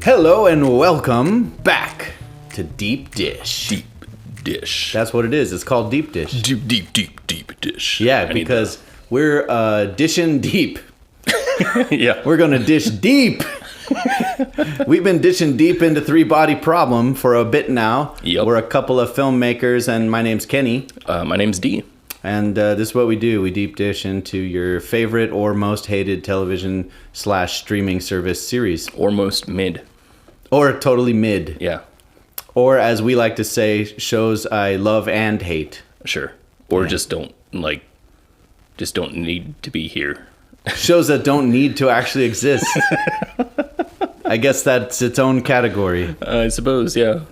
Hello and welcome back to Deep Dish. Deep Dish. That's what it is. It's called Deep Dish. Deep dish. Yeah, because we're dishing deep. Yeah. We're going to dish deep. We've been dishing deep into Three Body Problem for a bit now. Yep. We're a couple of filmmakers, and my name's Kenny. My name's D. And this is what we do. We deep dish into your favorite or most hated television / streaming service series. Or most mid. Or totally mid. Yeah. Or as we like to say, shows I love and hate. Sure. Or just don't need to be here. Shows that don't need to actually exist. I guess that's its own category. I suppose, yeah.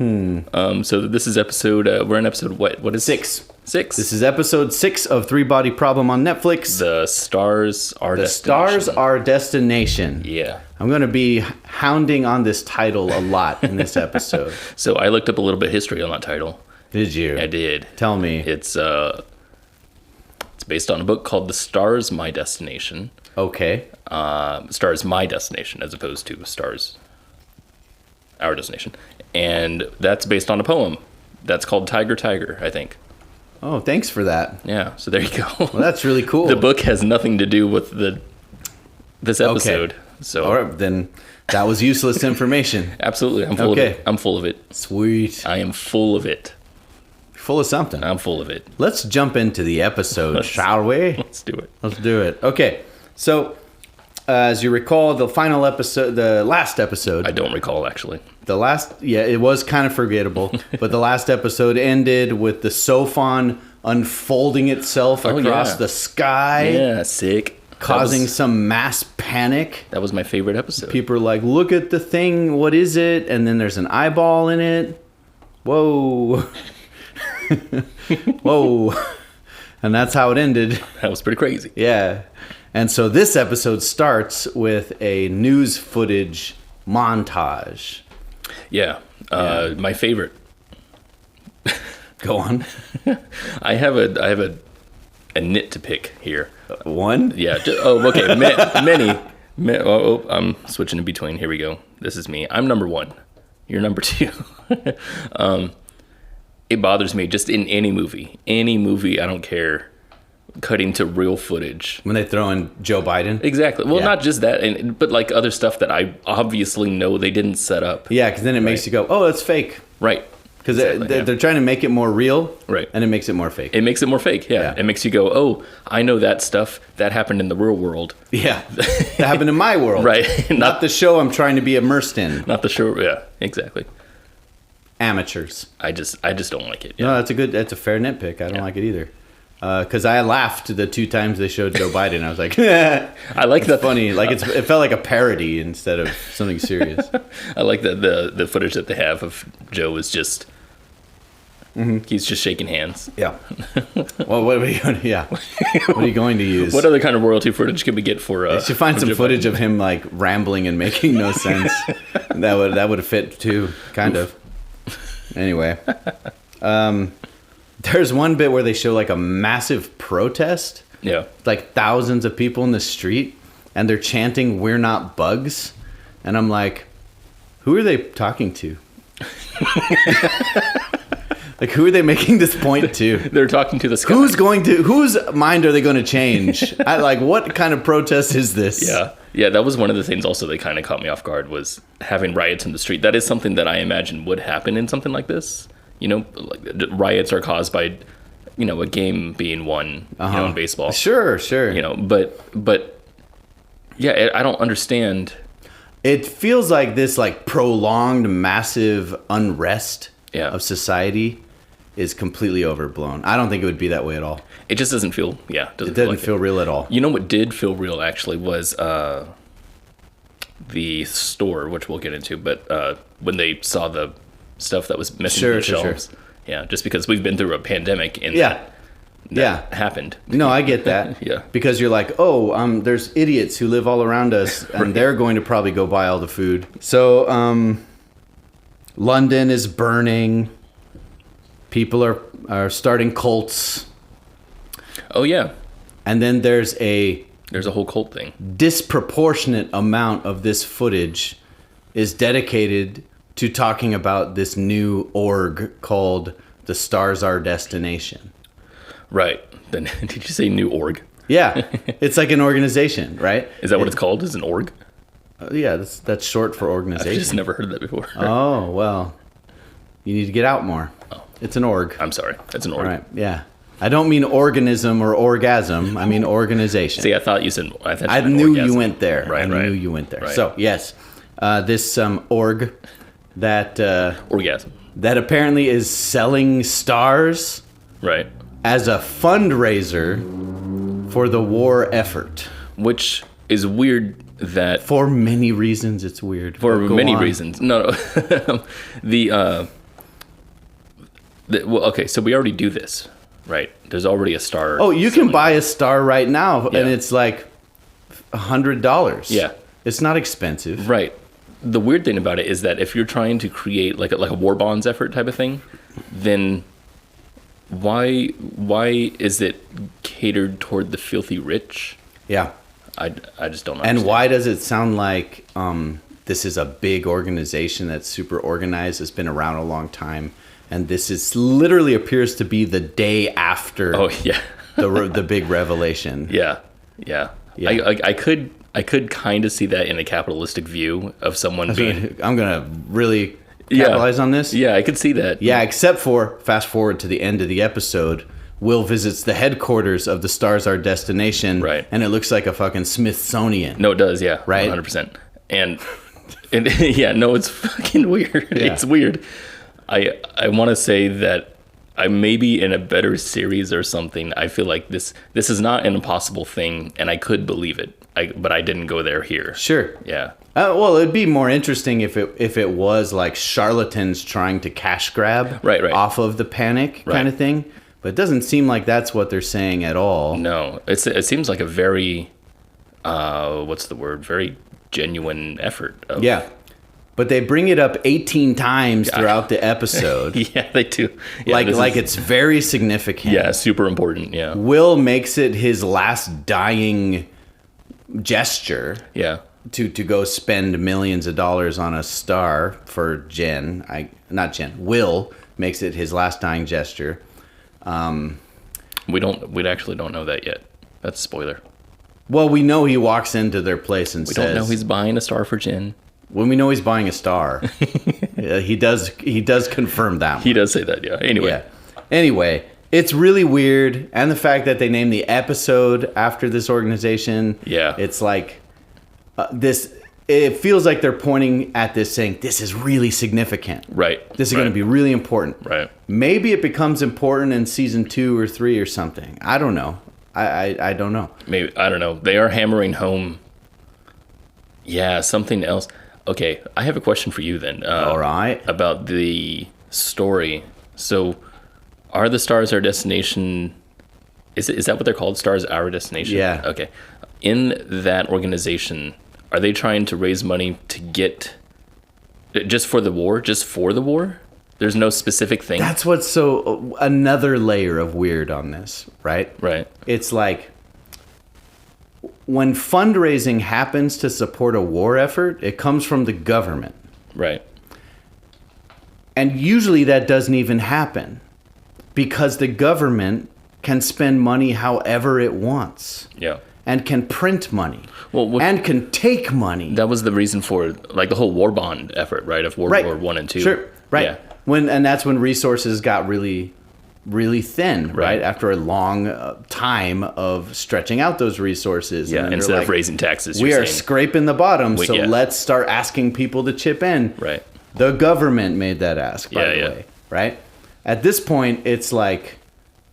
So this is episode, we're in episode what is 6. 6? This is episode 6 of Three Body Problem on Netflix. The Stars Are The Destination. Stars Are Destination. Yeah. I'm going to be hounding on this title a lot in this episode. So I looked up a little bit of history on that title. Did you? I did. Tell me. It's based on a book called The Stars My Destination. Okay. Stars My Destination as opposed to Stars Our Destination. And that's based on a poem that's called Tiger, Tiger, I think. Oh, thanks for that. Yeah, so there you go. Well, that's really cool. The book has nothing to do with this episode. Okay. So All right, then that was useless information. absolutely, I'm full of it. I'm full of it. Sweet. I am full of it. Full of something. I'm full of it. Let's jump into the episode, shall we? Let's do it. Let's do it. Okay. So, as you recall, the last episode. I don't recall, actually. It was kind of forgettable, but the last episode ended with the Sophon unfolding itself across the sky. Yeah, sick. Causing some mass panic. That was my favorite episode. People are like, look at the thing, what is it? And then there's an eyeball in it. Whoa. Whoa. And that's how it ended. That was pretty crazy. Yeah. And so this episode starts with a news footage montage. Yeah. My favorite. Go on. I have a nit to pick here. One? Yeah. Okay. Many. I'm switching in between. Here we go. This is me. I'm number 1. You're number 2. It bothers me just in any movie. I don't care. Cutting to real footage. When they throw in Joe Biden? Exactly. Well, Yeah. not just that, but like other stuff that I obviously know they didn't set up. Yeah, because then it makes you go, oh, it's fake. Right. Because Exactly, they're trying to make it more real. Right. And it makes it more fake. It makes it more fake. Yeah. Yeah. It makes you go, oh, I know that stuff that happened in the real world. Yeah. That happened in my world. Right. Not the show I'm trying to be immersed in. Not the show. Yeah. Exactly. Amateurs. I just don't like it. Yeah. No, that's a fair nitpick. I don't like it either. Because I laughed the 2 times they showed Joe Biden. I was like, I like that. funny. Like it felt like a parody instead of something serious. I like that the footage that they have of Joe is just he's just shaking hands. Yeah. Well, what are you going to, what are you going to use? What other kind of royalty footage can we get for? You should find for some Joe footage Biden? of him like rambling and making no sense. that would have fit too, kind of. Anyway, there's one bit where they show like a massive protest. Yeah. Like thousands of people in the street, and they're chanting "We're not bugs," and I'm like, who are they talking to? Like, who are they making this point to? They're talking to the sky. Whose mind are they going to change? What kind of protest is this? Yeah, that was one of the things also that kind of caught me off guard was having riots in the street. That is something that I imagine would happen in something like this. You know, like riots are caused by, a game being won, in baseball. Sure. But yeah, I don't understand. It feels like this like prolonged massive unrest of society is completely overblown. I don't think it would be that way at all. It just doesn't feel, It doesn't feel real at all. You know what did feel real actually was the store, which we'll get into, but when they saw the stuff that was missing from the shelves. Sure. Yeah, just because we've been through a pandemic and that happened. No, I get that. Yeah. Because you're like, there's idiots who live all around us and they're going to probably go buy all the food. So, London is burning. People are starting cults. Oh, yeah. And then there's a whole cult thing. disproportionate amount of this footage is dedicated to talking about this new org called the Stars Our Destination. Right. Then did you say new org? Yeah, it's like an organization, right? Is that what it's called? Is an org? Yeah, that's short for organization. I've just never heard that before. Oh, well, you need to get out more. Oh. It's an org. I'm sorry. It's an org. All right, yeah. I don't mean organism or orgasm. I mean organization. See, I thought you said... I knew orgasm. you went there. Right, I right. knew you went there. Right. So, yes, this org that... Orgasm. that apparently is selling stars Right. as a fundraiser for the war effort. Which is weird that... For many reasons, it's weird. For But go many on. reasons. No. Well, okay, so we already do this, right? There's already a star. Oh, you can selling. buy a star right now, Yeah. and it's like $100. Yeah. It's not expensive. Right. The weird thing about it is that if you're trying to create like a war bonds effort type of thing, then why is it catered toward the filthy rich? Yeah. I just don't know. And why does it sound like this is a big organization that's super organized, it's been around a long time, and this is literally appears to be the day after Oh yeah. the big revelation. Yeah. Yeah. I could kind of see that in a capitalistic view of someone being... I'm gonna really capitalize on this. Yeah, I could see that. Yeah, except for fast forward to the end of the episode, Will visits the headquarters of the Stars Our Destination, Right. and it looks like a fucking Smithsonian. No, it does, yeah. Right? 100%. And yeah, no, it's fucking weird. Yeah. It's weird. I want to say that I maybe in a better series or something, I feel like this is not an impossible thing, and I could believe it. But I didn't go there here. Sure. Yeah. Well, it'd be more interesting if it was like charlatans trying to cash grab Right. off of the panic kind of thing. But it doesn't seem like that's what they're saying at all. No, it seems like a very, what's the word? Very genuine effort. Yeah. But they bring it up 18 times throughout the episode. Yeah, they do. Yeah, like it's very significant. Yeah, super important. Yeah. Will makes it his last dying gesture. Yeah. To go spend millions of dollars on a star for Jen. Will makes it his last dying gesture. We actually don't know that yet. That's a spoiler. Well, we know he walks into their place and We says, don't know he's buying a star for Jen. when we know he's buying a star. he does confirm that one. He does say that, yeah. Anyway, it's really weird, and the fact that they named the episode after this organization. Yeah. It's like this. It feels like they're pointing at this, saying this is really significant. Right. This is going to be really important. Right. Maybe it becomes important in season 2 or 3 or something. I don't know. I don't know. Maybe, I don't know. They are hammering home. Yeah, something else. Okay, I have a question for you then. All right. About the story. So, are the stars our destination? Is that what they're called? Stars our destination? Yeah. Okay. In that organization, are they trying to raise money to get just for the war? Just for the war? There's no specific thing. That's what's so another layer of weird on this, right? Right. It's like when fundraising happens to support a war effort, it comes from the government. Right. And usually that doesn't even happen because the government can spend money however it wants. Yeah. And can print money. Well, and can take money. That was the reason for like the whole war bond effort, right? Of World War I and II. Sure. Right. Yeah. And that's when resources got really, really thin, right? Right. After a long time of stretching out those resources. Yeah. And Instead they're of raising taxes, we you're are saying. scraping the bottom, so yeah. let's start asking people to chip in. Right. The government made that ask, by the Yeah. way, right? At this point, it's like,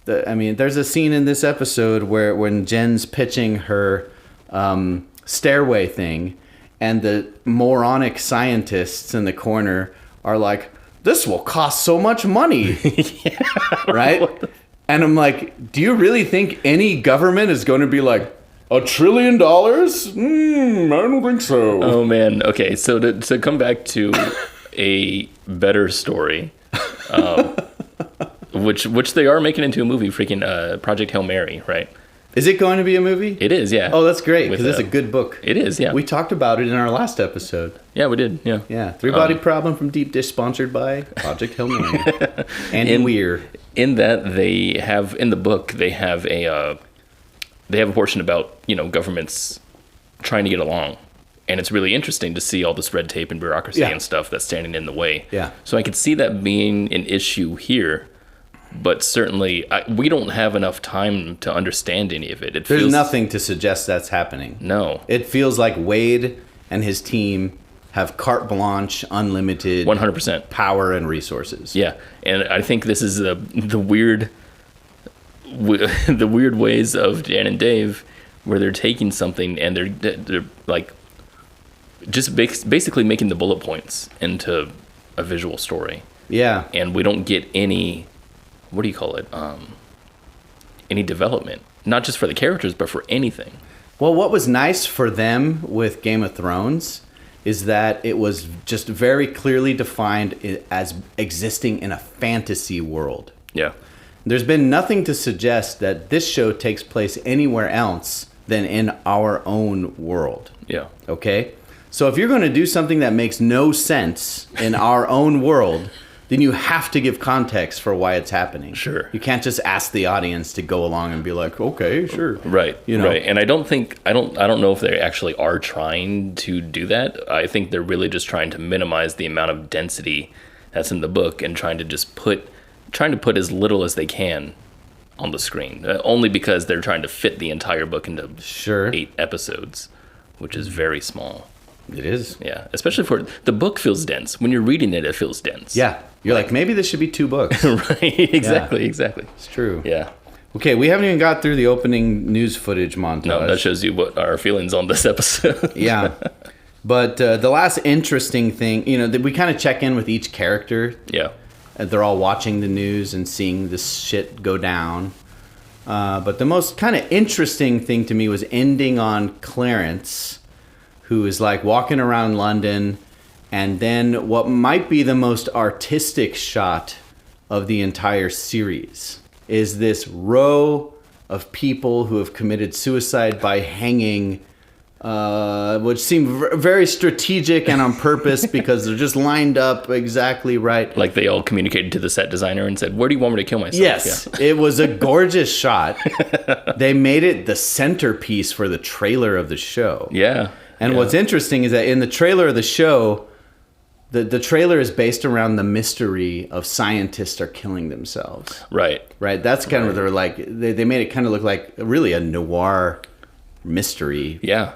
there's a scene in this episode where when Jen's pitching her stairway thing, and the moronic scientists in the corner are like, this will cost so much money, right? And I'm like, do you really think any government is going to be like, $1 trillion? I don't think so. Oh man. Okay. So to come back to a better story, which they are making into a movie, freaking Project Hail Mary, right? Is it going to be a movie? It is, yeah. Oh, that's great, because With, it's a good book. It is, yeah. We talked about it in our last episode. Yeah, we did, yeah. Yeah, Three Body Problem from Deep Dish, sponsored by Project Hail Mary. Andy Weir. In that, they have, in the book, they have a portion about, governments trying to get along. And it's really interesting to see all this red tape and bureaucracy and stuff that's standing in the way. Yeah. So I could see that being an issue here, but certainly we don't have enough time to understand any of it. There's nothing to suggest that's happening. No. It feels like Wade and his team have carte blanche, unlimited 100% power and resources. Yeah, and I think this is the weird ways of Jan and Dave, where they're taking something and they're like just basically making the bullet points into a visual story. Yeah, and we don't get any, what do you call it? Any development, not just for the characters, but for anything. Well, what was nice for them with Game of Thrones is that it was just very clearly defined as existing in a fantasy world. Yeah. There's been nothing to suggest that this show takes place anywhere else than in our own world. Yeah. Okay? So if you're going to do something that makes no sense in our own world, then you have to give context for why it's happening. Sure. You can't just ask the audience to go along and be like, okay, sure. Right. You know? Right. And I don't know if they actually are trying to do that. I think they're really just trying to minimize the amount of density that's in the book and trying to put as little as they can on the screen. Only because they're trying to fit the entire book into 8 episodes, which is very small. It is. Yeah, especially for the book feels dense. When you're reading it, it feels dense. Yeah. You're like maybe this should be 2 books. Right. Exactly. It's true. Yeah. Okay, we haven't even got through the opening news footage montage. No, that shows you what our feelings on this episode. Yeah. But the last interesting thing, we kind of check in with each character. Yeah. They're all watching the news and seeing this shit go down. But the most kind of interesting thing to me was ending on Clarence, who is like walking around London, and then what might be the most artistic shot of the entire series is this row of people who have committed suicide by hanging, which seemed very strategic and on purpose because they're just lined up exactly right. Like they all communicated to the set designer and said, where do you want me to kill myself? Yes, yeah. It was a gorgeous shot. They made it the centerpiece for the trailer of the show. Yeah. And what's interesting is that in the trailer of the show, the trailer is based around the mystery of scientists are killing themselves. Right. Right. That's kind of what they're like. They made it kind of look like really a noir mystery. Yeah.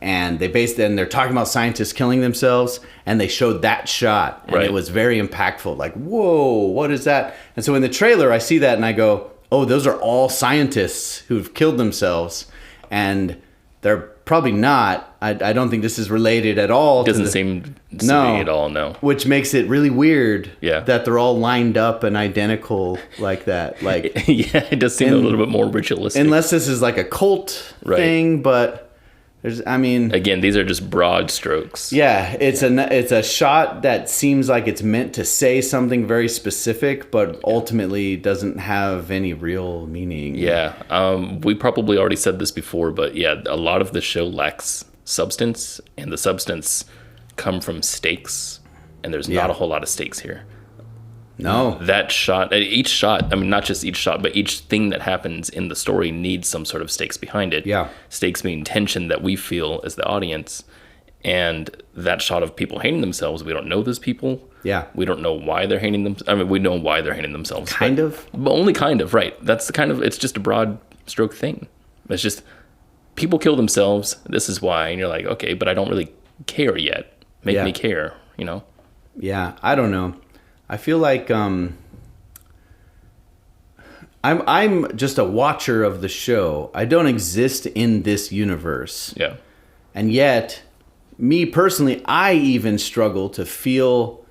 And they're talking about scientists killing themselves, and they showed that shot, and it was very impactful. Like, whoa, what is that? And so in the trailer, I see that, and I go, oh, those are all scientists who've killed themselves, and they're probably not. I don't think this is related at all. Doesn't seem to be at all, no. Which makes it really weird that they're all lined up and identical like that. Like, yeah, it does seem a little bit more ritualistic. Unless this is like a cult thing, but again, these are just broad strokes. Yeah, it's a shot that seems like it's meant to say something very specific, but ultimately doesn't have any real meaning. Yeah, we probably already said this before, but yeah, a lot of the show lacks substance, and the substance come from stakes, and there's not a whole lot of stakes here. No. That shot, each shot, not just each shot, but each thing that happens in the story needs some sort of stakes behind it. Yeah. Stakes mean tension that we feel as the audience. And that shot of people hating themselves, we don't know those people. Yeah. We don't know why they're hating them. We know why they're hating themselves. But only kind of, right. That's it's just a broad stroke thing. It's just, people kill themselves, this is why. And you're like, okay, but I don't really care yet. Make me care, Yeah, I don't know. I feel like I'm just a watcher of the show. I don't exist in this universe. Yeah. And yet, me personally, I even struggle to feel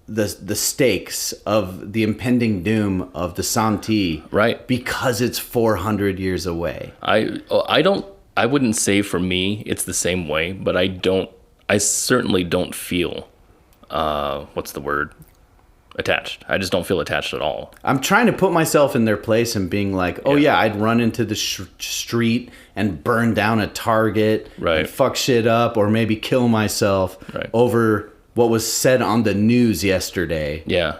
the stakes of the impending doom of the Santi. Right. Because it's 400 years away. I wouldn't say for me it's the same way, but I certainly don't feel what's the word? attached. I just don't feel attached at all. I'm trying to put myself in their place and being like, oh yeah, I'd run into the street and burn down a Target Right. and fuck shit up, or maybe kill myself Right. over what was said on the news yesterday. Yeah.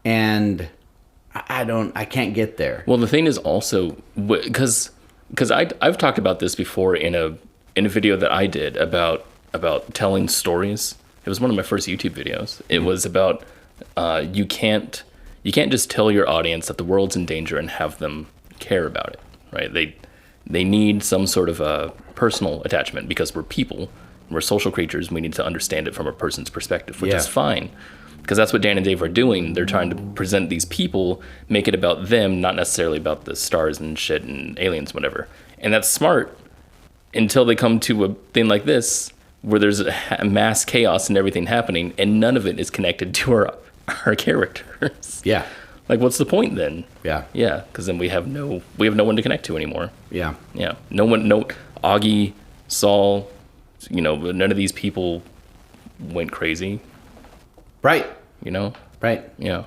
And I can't get there. Well, the thing is also because I've talked about this before in a video that I did about telling stories. It was one of my first YouTube videos. It was about you can't just tell your audience that the world's in danger and have them care about it, right? They need some sort of a personal attachment because we're people, we're social creatures. We need to understand it from a person's perspective, which is fine. Because that's what Dan and Dave are doing. They're trying to present these people, make it about them, not necessarily about the stars and shit and aliens, whatever. And that's smart until they come to a thing like this, where there's a mass chaos and everything happening, and none of it is connected to our characters. Yeah. Like, what's the point then? Yeah. Yeah, because then we have no one to connect to anymore. Yeah. Yeah. No Augie, Saul, none of these people went crazy. Right. Right. Yeah.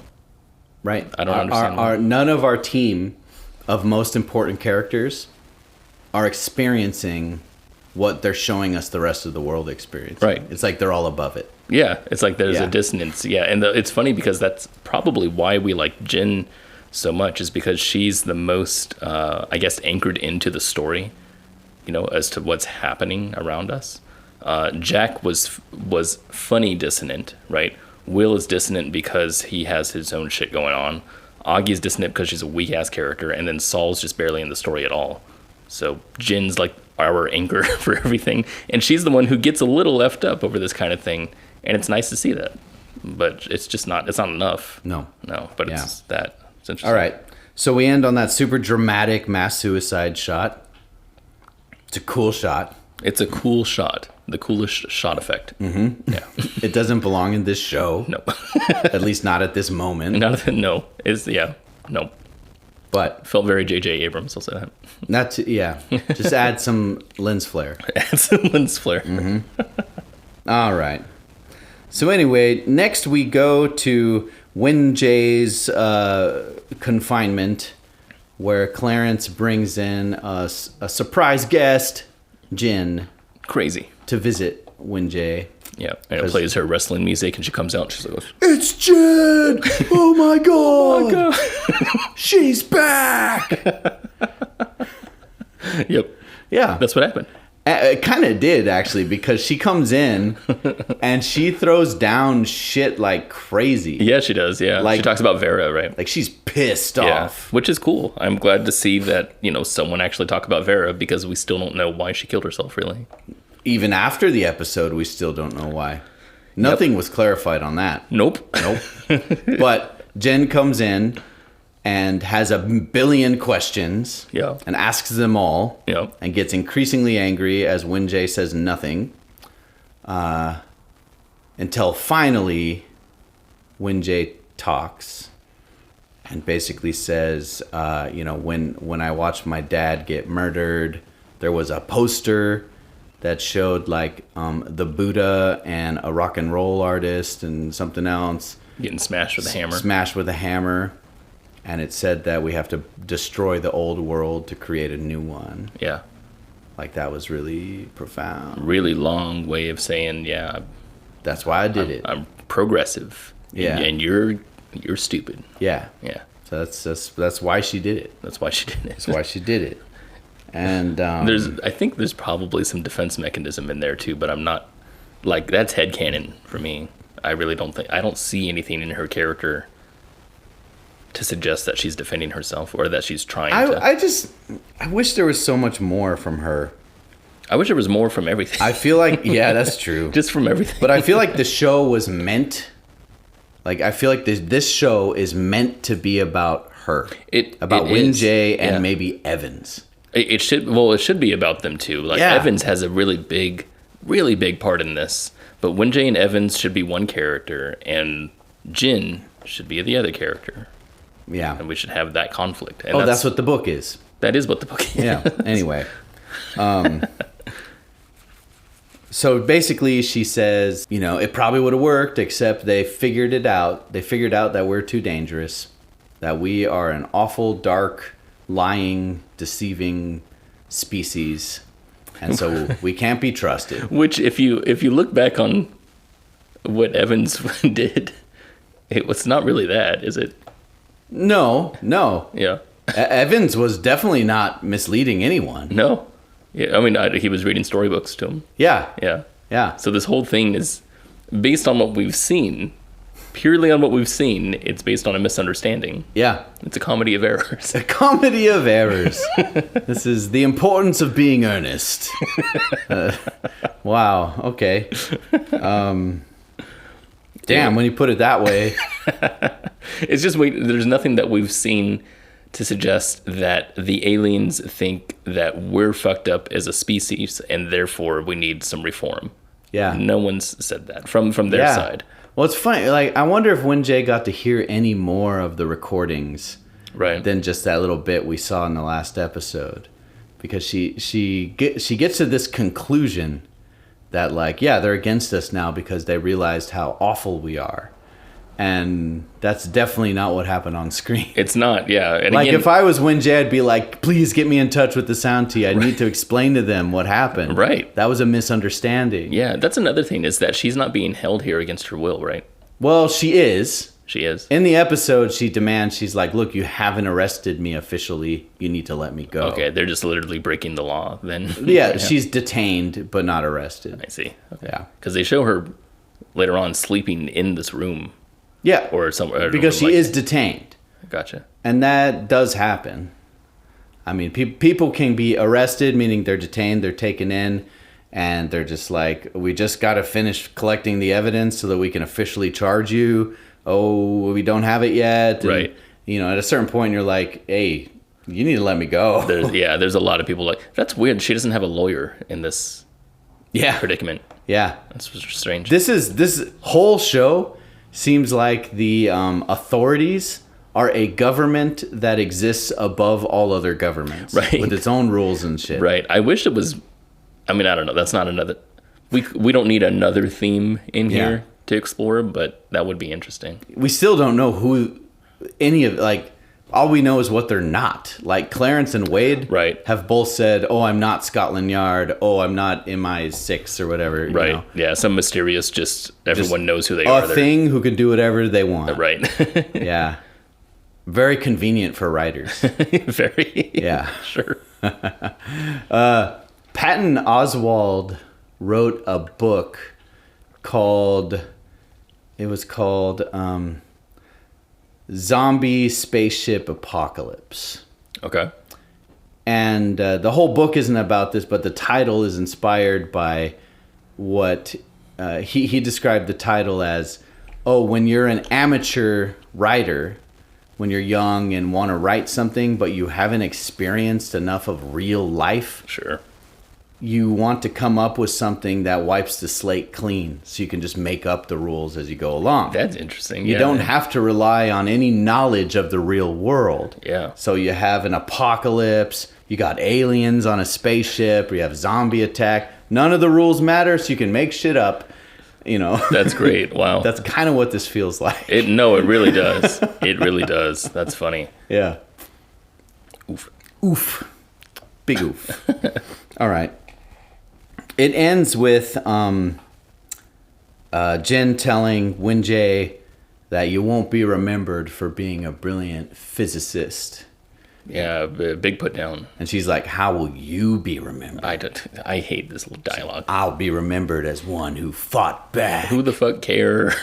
Right. I don't understand. None of our team of most important characters are experiencing what they're showing us the rest of the world experiencing. Right. It's like they're all above it. Yeah. It's like there's Yeah. a dissonance. Yeah. And it's funny because that's probably why we like Jin so much, is because she's the most, I guess, anchored into the story, as to what's happening around us. Jack was funny dissonant, right? Will is dissonant because he has his own shit going on. Augie's dissonant because she's a weak-ass character, and then Saul's just barely in the story at all. So Jin's like our anchor for everything, and she's the one who gets a little left up over this kind of thing, and it's nice to see that. But it's not enough. No. But Yeah. it's interesting. All right. So we end on that super dramatic mass suicide shot. It's a cool shot. It's a cool shot. The coolest shot effect. Mm-hmm. Yeah. It doesn't belong in this show. No. At least not at this moment. No. No. But Felt very J.J. Abrams, I'll say that. just add some lens flare. Add some lens flare. Mm-hmm. All right. So anyway, next we go to Wenjie's confinement, where Clarence brings in a surprise guest, Jin, Crazy. to visit Wenjie. Yeah, and it plays her wrestling music, and she comes out, and she's like, It's Jin! Oh my god! She's back! Yep. Yeah. That's what happened. It kind of did, actually, because she comes in and she throws down shit like crazy. Yeah, she does, yeah. Like- She talks about Vera, right? Like, she's pissed Yeah, off. which is cool. I'm glad to see that, someone actually talk about Vera, because we still don't know why she killed herself, really. Even after the episode, we still don't know why. Nothing was clarified on that. Nope. But Jen comes in and has a billion questions. Yeah. And asks them all. Yeah. And gets increasingly angry as Wenjie says nothing. Until finally, Wenjie talks and basically says, when I watched my dad get murdered, there was a poster that showed like the Buddha and a rock and roll artist and something else. Getting smashed with a hammer. Smashed with a hammer. And it said that we have to destroy the old world to create a new one. Yeah. Like, that was really profound. Really long way of saying, yeah, That's why I did it. I'm progressive. Yeah. And you're stupid. Yeah. Yeah. So that's why she did it. That's why she did it. That's why she did it. And I think there's probably some defense mechanism in there too, but I'm not, like, that's headcanon for me. I really don't see anything in her character to suggest that she's defending herself or that she's trying to. I wish there was so much more from her. I wish there was more from everything. I feel like, yeah, that's true. Just from everything. But I feel like the show was meant, like, I feel like this show is meant to be about her. About Wenjie and maybe Evans. It should be about them too. Like, Yeah. Evans has a really big part in this, but Wenjie and Evans should be one character, and Jin should be the other character, Yeah. and we should have that conflict. And That's what the book is. that is what the book is. Yeah. Anyway. So basically she says, you know, it probably would have worked, except they figured it out. They figured out that we're too dangerous, that we are an awful, dark, lying, deceiving species. And so we can't be trusted. Which, if you look back on what Evans did, it was not really that, is it? No. Yeah. Evans was definitely not misleading anyone. No. Yeah, I mean, he was reading storybooks to him. Yeah. Yeah. So this whole thing is based on what we've seen. Purely on what we've seen, it's based on a misunderstanding. Yeah. It's a comedy of errors. A comedy of errors. This is the importance of being earnest. Wow. Okay. Damn, when you put it that way. It's just, there's nothing that we've seen to suggest that the aliens think that we're fucked up as a species and therefore we need some reform. Yeah. No one's said that from their side. Well, it's funny. Like, I wonder if Wenjie got to hear any more of the recordings, right, than just that little bit we saw in the last episode, because she gets to this conclusion that, like, yeah, they're against us now because they realized how awful we are, and that's definitely not what happened on screen. It's not, yeah. And like, again, if I was Wenjie, I'd be like, please get me in touch with the sound team. I need to explain to them what happened. Right. That was a misunderstanding. Yeah, that's another thing, is that she's not being held here against her will, right? Well, she is. She is. In the episode, she demands, she's like, look, you haven't arrested me officially. You need to let me go. Okay, they're just literally breaking the law then. Yeah, she's detained, but not arrested. I see. Okay. Yeah. Because they show her later on sleeping in this room. Yeah. Or somewhere. Because she is detained. Gotcha. And that does happen. I mean, people can be arrested, meaning they're detained, they're taken in, and they're just like, we just got to finish collecting the evidence so that we can officially charge you. Oh, we don't have it yet. And, right. You know, at a certain point, you're like, hey, you need to let me go. There's a lot of people like, that's weird. She doesn't have a lawyer in this predicament. Yeah. That's strange. This whole show seems like the authorities are a government that exists above all other governments, right, with its own rules and shit. Right. I wish it was. I mean, I don't know. That's not another. We don't need another theme in here to explore, but that would be interesting. We still don't know who any of, like, all we know is what they're not. Like, Clarence and Wade have both said, oh, I'm not Scotland Yard. Oh, I'm not MI6 or whatever. Right. You know? Yeah. Some mysterious, everyone knows who they are. A thing who can do whatever they want. Right. Yeah. Very convenient for writers. Very. Yeah. Sure. Patton Oswalt wrote a book called Zombie Spaceship Apocalypse. Okay. And the whole book isn't about this, but the title is inspired by what he described the title as, when you're an amateur writer, when you're young and want to write something, but you haven't experienced enough of real life. Sure. You want to come up with something that wipes the slate clean, so you can just make up the rules as you go along. That's interesting. You don't have to rely on any knowledge of the real world. Yeah. So you have an apocalypse, you got aliens on a spaceship, you have zombie attack. None of the rules matter, so you can make shit up. You know. That's great. Wow. That's kind of what this feels like. It really does. It really does. That's funny. Yeah. Oof. Oof. Big oof. All right. It ends with Jen telling Wenjie that you won't be remembered for being a brilliant physicist. Yeah, big put down. And she's like, how will you be remembered? I hate this little dialogue. I'll be remembered as one who fought back. Who the fuck cares?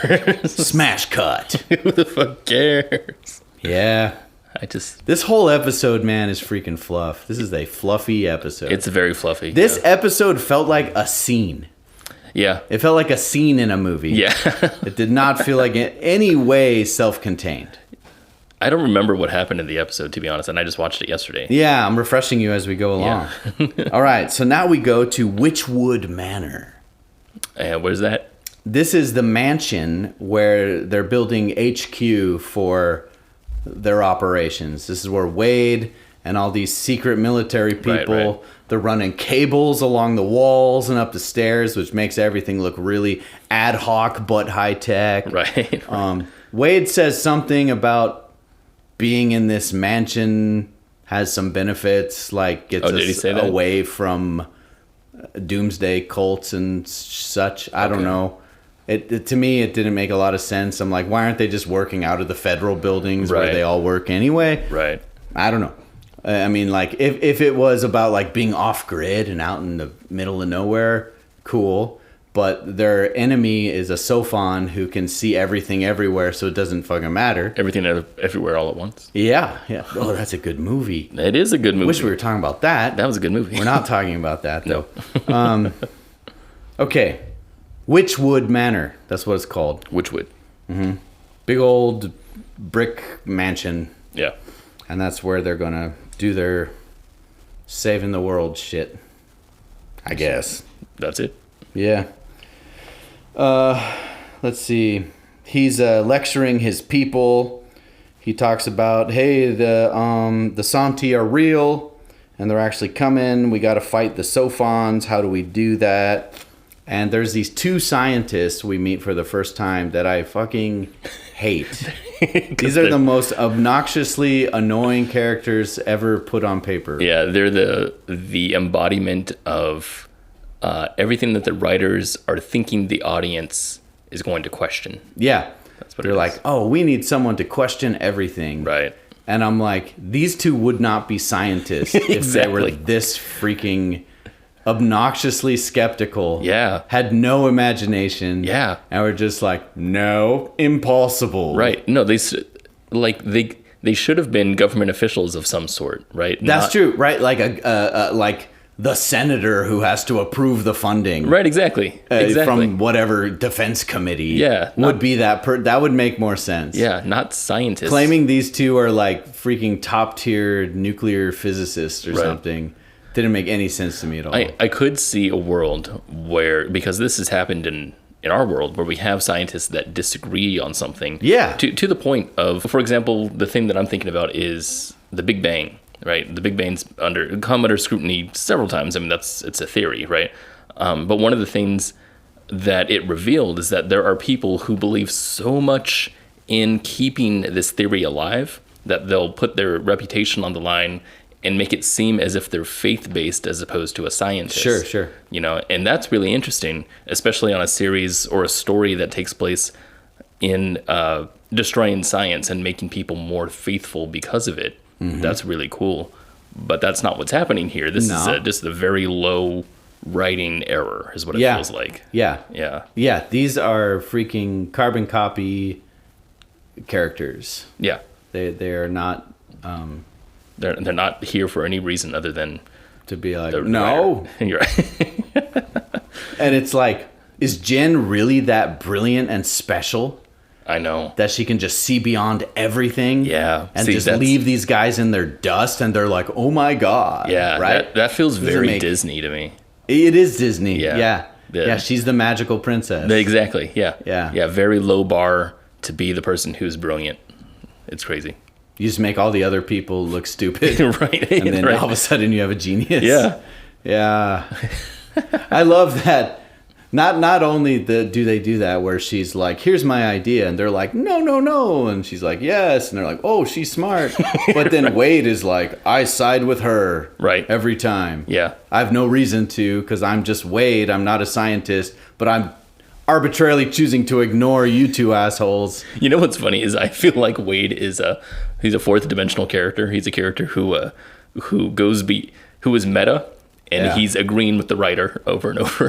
Smash cut. Who the fuck cares? Yeah. This whole episode, man, is freaking fluff. This is a fluffy episode. It's very fluffy. This episode felt like a scene. Yeah. It felt like a scene in a movie. Yeah. It did not feel like in any way self-contained. I don't remember what happened in the episode, to be honest, and I just watched it yesterday. Yeah, I'm refreshing you as we go along. Yeah. All right, so now we go to Witchwood Manor. And where's that? This is the mansion where they're building HQ for their operations. This is where Wade and all these secret military people. Right. They're running cables along the walls and up the stairs, which makes everything look really ad hoc but high tech. Right. Wade says something about being in this mansion has some benefits, like gets did he us say that? away from doomsday cults and such. I don't know. It to me, it didn't make a lot of sense. I'm like, why aren't they just working out of the federal buildings where Right. they all work anyway? Right. I don't know. I mean, like, if it was about, like, being off-grid and out in the middle of nowhere, cool. But their enemy is a Sophon who can see everything everywhere, so it doesn't fucking matter. Everything everywhere all at once. Yeah. Oh, that's a good movie. It is a good movie. Wish we were talking about that. That was a good movie. We're not talking about that, though. Okay. Witchwood Manor. That's what it's called. Witchwood. Big old brick mansion. Yeah. And that's where they're going to do their saving the world shit. I guess. That's it. Yeah. Let's see. He's lecturing his people. He talks about, hey, the Santi are real, and they're actually coming. We got to fight the Sophons. How do we do that? And there's these two scientists we meet for the first time that I fucking hate. These are the most obnoxiously annoying characters ever put on paper. Yeah, they're the embodiment of everything that the writers are thinking the audience is going to question. Yeah. That's what They're it is. like, oh, we need someone to question everything. Right. And I'm like, these two would not be scientists if they were Exactly. this freaking obnoxiously skeptical. Yeah. Had no imagination. Yeah. And we're just like, no, impossible. Right. No, they should have been government officials of some sort, right? That's true, right? Like like the senator who has to approve the funding. Right, exactly. Exactly. From whatever defense committee. Yeah, Would be that that would make more sense. Yeah, not scientists. Claiming these two are like freaking top tier nuclear physicists or Right. something didn't make any sense to me at all. I could see a world where, because this has happened in our world, where we have scientists that disagree on something. Yeah. To the point of, for example, the thing that I'm thinking about is the Big Bang, right? The Big Bang's come under scrutiny several times. I mean, it's a theory, right? But one of the things that it revealed is that there are people who believe so much in keeping this theory alive that they'll put their reputation on the line and make it seem as if they're faith-based as opposed to a scientist. Sure. You know, and that's really interesting, especially on a series or a story that takes place in destroying science and making people more faithful because of it. Mm-hmm. That's really cool. But that's not what's happening here. This is just a very low writing error is what it feels like. Yeah. Yeah. These are freaking carbon copy characters. Yeah. They are not They're not here for any reason other than to be like, the no. writer. You're right. And it's like, is Jen really that brilliant and special I know. that she can just see beyond everything? Yeah. And See, just that's- leave these guys in their dust and they're like, oh my God. Yeah. Right? That feels Doesn't very make- Disney to me. It is Disney. Yeah. Yeah, she's the magical princess. Exactly. Yeah. Yeah. Yeah. Very low bar to be the person who's brilliant. It's crazy. You just make all the other people look stupid. Right. And then Right. all of a sudden you have a genius. Yeah. Yeah. I love that. Not only do they do that where she's like, here's my idea. And they're like, no. And she's like, yes. And they're like, oh, she's smart. But then Wade is like, I side with her. Right. Every time. Yeah. I have no reason to because I'm just Wade. I'm not a scientist. But I'm arbitrarily choosing to ignore you two assholes. You know what's funny is I feel like Wade is he's a fourth dimensional character. He's a character who is meta, and Yeah. he's agreeing with the writer over and over.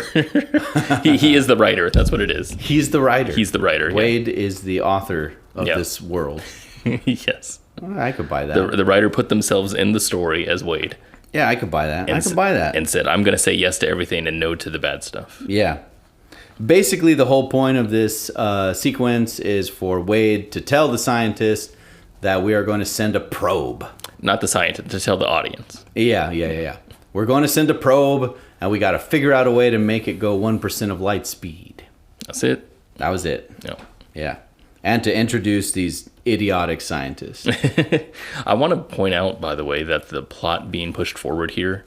he is the writer. That's what it is. He's the writer. He's the writer. Yeah. Wade is the author of Yeah. this world. Yes. I could buy that. The writer put themselves in the story as Wade. Yeah, I could buy that. I And could buy that. And said, I'm going to say yes to everything and no to the bad stuff. Yeah. Basically, the whole point of this sequence is for Wade to tell the scientist that we are going to send a probe. Not the scientist, to tell the audience. Yeah. We're going to send a probe, and we got to figure out a way to make it go 1% of light speed. That's it. That was it. No. Yeah. And to introduce these idiotic scientist. I want to point out, by the way, that the plot being pushed forward here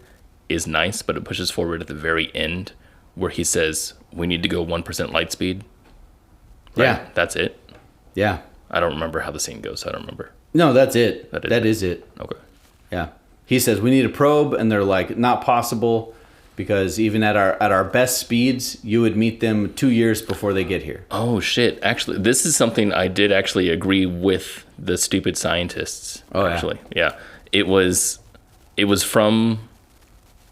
is nice, but it pushes forward at the very end where he says, we need to go 1% light speed. Right? Yeah. That's it. Yeah. I don't remember how the scene goes. I don't remember. No, that's it. That is it. Okay. Yeah. He says, we need a probe, and they're like, not possible, because even at our best speeds, you would meet them 2 years before they get here. Oh, shit. Actually, this is something I did actually agree with the stupid scientists. Oh, actually. Yeah. It was from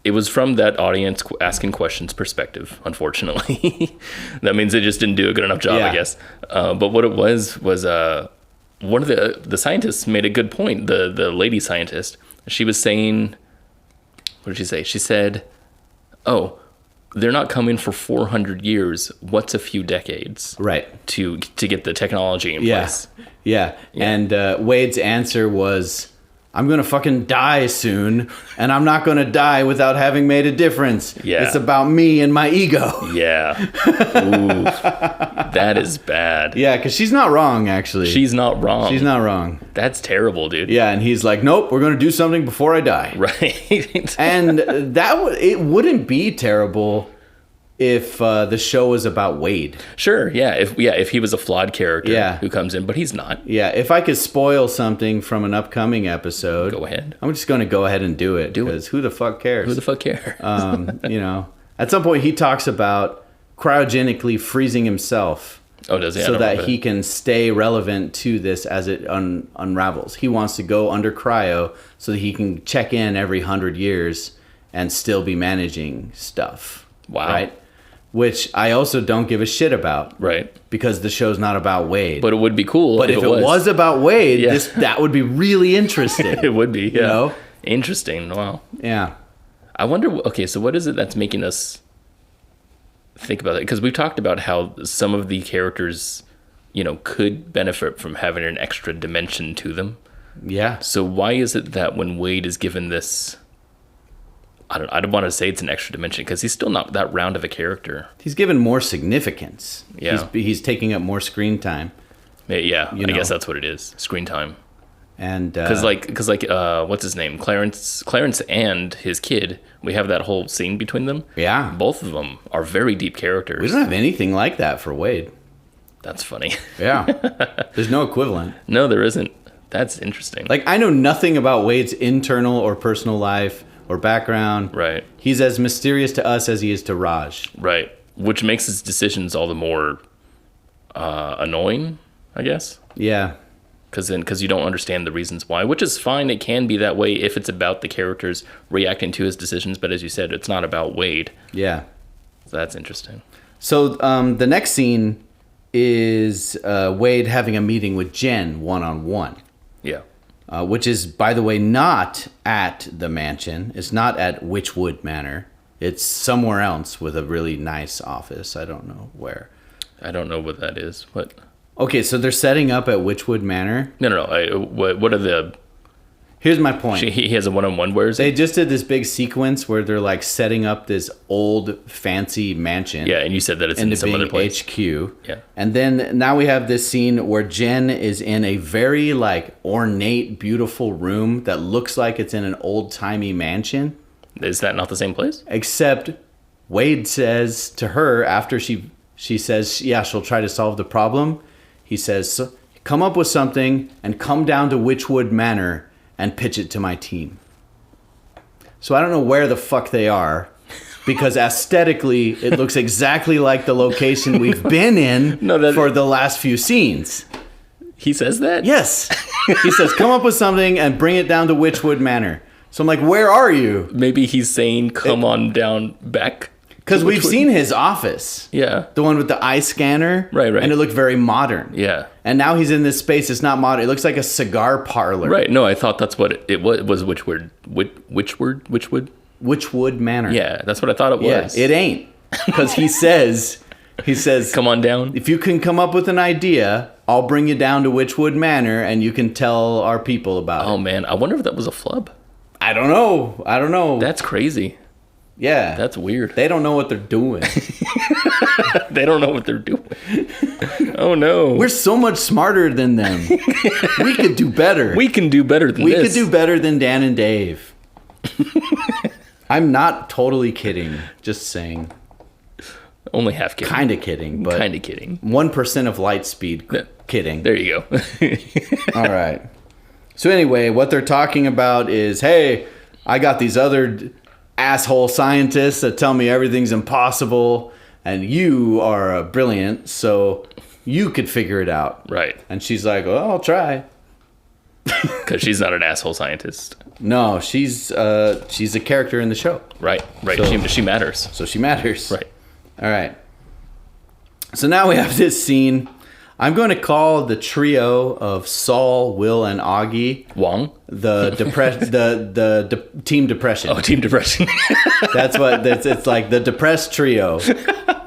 that audience asking questions perspective, unfortunately. That means they just didn't do a good enough job, Yeah. I guess. But what it was one of the scientists made a good point. The lady scientist, she was saying, what did she say? She said, oh, they're not coming for 400 years. What's a few decades? Right. To get the technology in place. Yeah. And Wade's answer was, I'm going to fucking die soon, and I'm not going to die without having made a difference. Yeah. It's about me and my ego. Yeah. Ooh, that is bad. Yeah, because she's not wrong, actually. She's not wrong. She's not wrong. That's terrible, dude. Yeah, and he's like, nope, we're going to do something before I die. Right. And it wouldn't be terrible if the show was about Wade. Sure, yeah. If he was a flawed character Yeah. who comes in, but he's not. Yeah, if I could spoil something from an upcoming episode, Go ahead. I'm just going to go ahead and do it. Do it. Because who the fuck cares? Who the fuck cares? At some point he talks about cryogenically freezing himself Oh, does he? I so don't that remember he can stay relevant to this as it unravels. He wants to go under cryo so that he can check in every 100 years and still be managing stuff. Wow. Right? Which I also don't give a shit about. Right. Because the show's not about Wade. But it would be cool. But if it was about Wade, Yeah. that would be really interesting. It would be. Yeah. You know? Interesting. Wow. Yeah. I wonder. Okay, so what is it that's making us think about it? Because we've talked about how some of the characters, could benefit from having an extra dimension to them. Yeah. So why is it that when Wade is given this, I don't want to say it's an extra dimension because he's still not that round of a character. He's given more significance. Yeah. He's taking up more screen time. Yeah, I guess that's what it is. Screen time. And Because what's his name? Clarence and his kid. We have that whole scene between them. Yeah. Both of them are very deep characters. We don't have anything like that for Wade. That's funny. Yeah. There's no equivalent. No, there isn't. That's interesting. Like, I know nothing about Wade's internal or personal life or background. Right. He's as mysterious to us as he is to Raj. Right. Which makes his decisions all the more annoying, I guess. Yeah. Because you don't understand the reasons why, which is fine. It can be that way if it's about the characters reacting to his decisions. But as you said, it's not about Wade. Yeah. So that's interesting. So the next scene is Wade having a meeting with Jen one-on-one. Yeah. Which is, by the way, not at the mansion. It's not at Witchwood Manor. It's somewhere else with a really nice office. I don't know where. I don't know what that is. What? Okay, so they're setting up at Witchwood Manor. No. What are the... Here's my point. He has a one-on-one. Where is They it? just did this big sequence where they're like setting up this old fancy mansion. Yeah, and you said that it's in some other place. HQ. Yeah. And then now we have this scene where Jen is in a very like ornate, beautiful room that looks like it's in an old-timey mansion. Is that not the same place? Except Wade says to her after she says, yeah, she'll try to solve the problem. He says, come up with something and come down to Witchwood Manor and pitch it to my team. So I don't know where the fuck they are, because aesthetically it looks exactly like the location we've been in for the last few scenes. He says that? Yes. He says, come up with something and bring it down to Witchwood Manor. So I'm like, where are you? Maybe he's saying, come on down back. Because we've seen his office. Yeah. The one with the eye scanner. Right. And it looked very modern. Yeah. And now he's in this space. It's not modern. It looks like a cigar parlor. Right. No, I thought that's what it was. It was which word? Which word? Witchwood Manor. Yeah, that's what I thought it was. Yeah, it ain't. Because he says, come on down. if you can come up with an idea, I'll bring you down to Witchwood Manor and you can tell our people about it. Oh, man. I wonder if that was a flub. I don't know. That's crazy. Yeah. That's weird. They don't know what they're doing. They don't know what they're doing. Oh no. We're so much smarter than them. We could do better. We can do better than We this. could do better than Dan and Dave. I'm not totally kidding. Just saying. Only half kidding. Kind of kidding, but Kind of kidding. 1% of light speed kidding. There you go. All right. So anyway, what they're talking about is, hey, I got these other asshole scientists that tell me everything's impossible, and you are brilliant, so you could figure it out. Right. And she's like, well, I'll try. Because she's not an asshole scientist. No, she's a character in the show. Right. So- she matters. So she matters. Right. All right. So now we have this scene. I'm going to call the trio of Saul, Will, and Augie Wong? the team depression. Oh, Team Depression. It's like the depressed trio.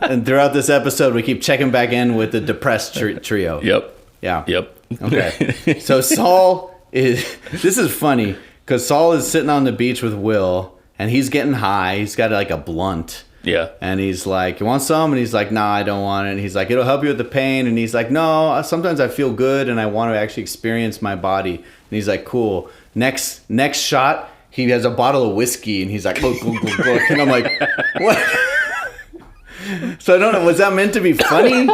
And throughout this episode, we keep checking back in with the depressed trio. Yep. Yeah. Yep. Okay. So Saul this is funny because Saul is sitting on the beach with Will and he's getting high. He's got like a blunt. Yeah. And he's like, you want some? And he's like, nah, I don't want it. And he's like, it'll help you with the pain. And he's like, no, sometimes I feel good and I want to actually experience my body. And he's like, cool. Next shot, he has a bottle of whiskey and he's like, look. And I'm like, what? So I don't know, was that meant to be funny?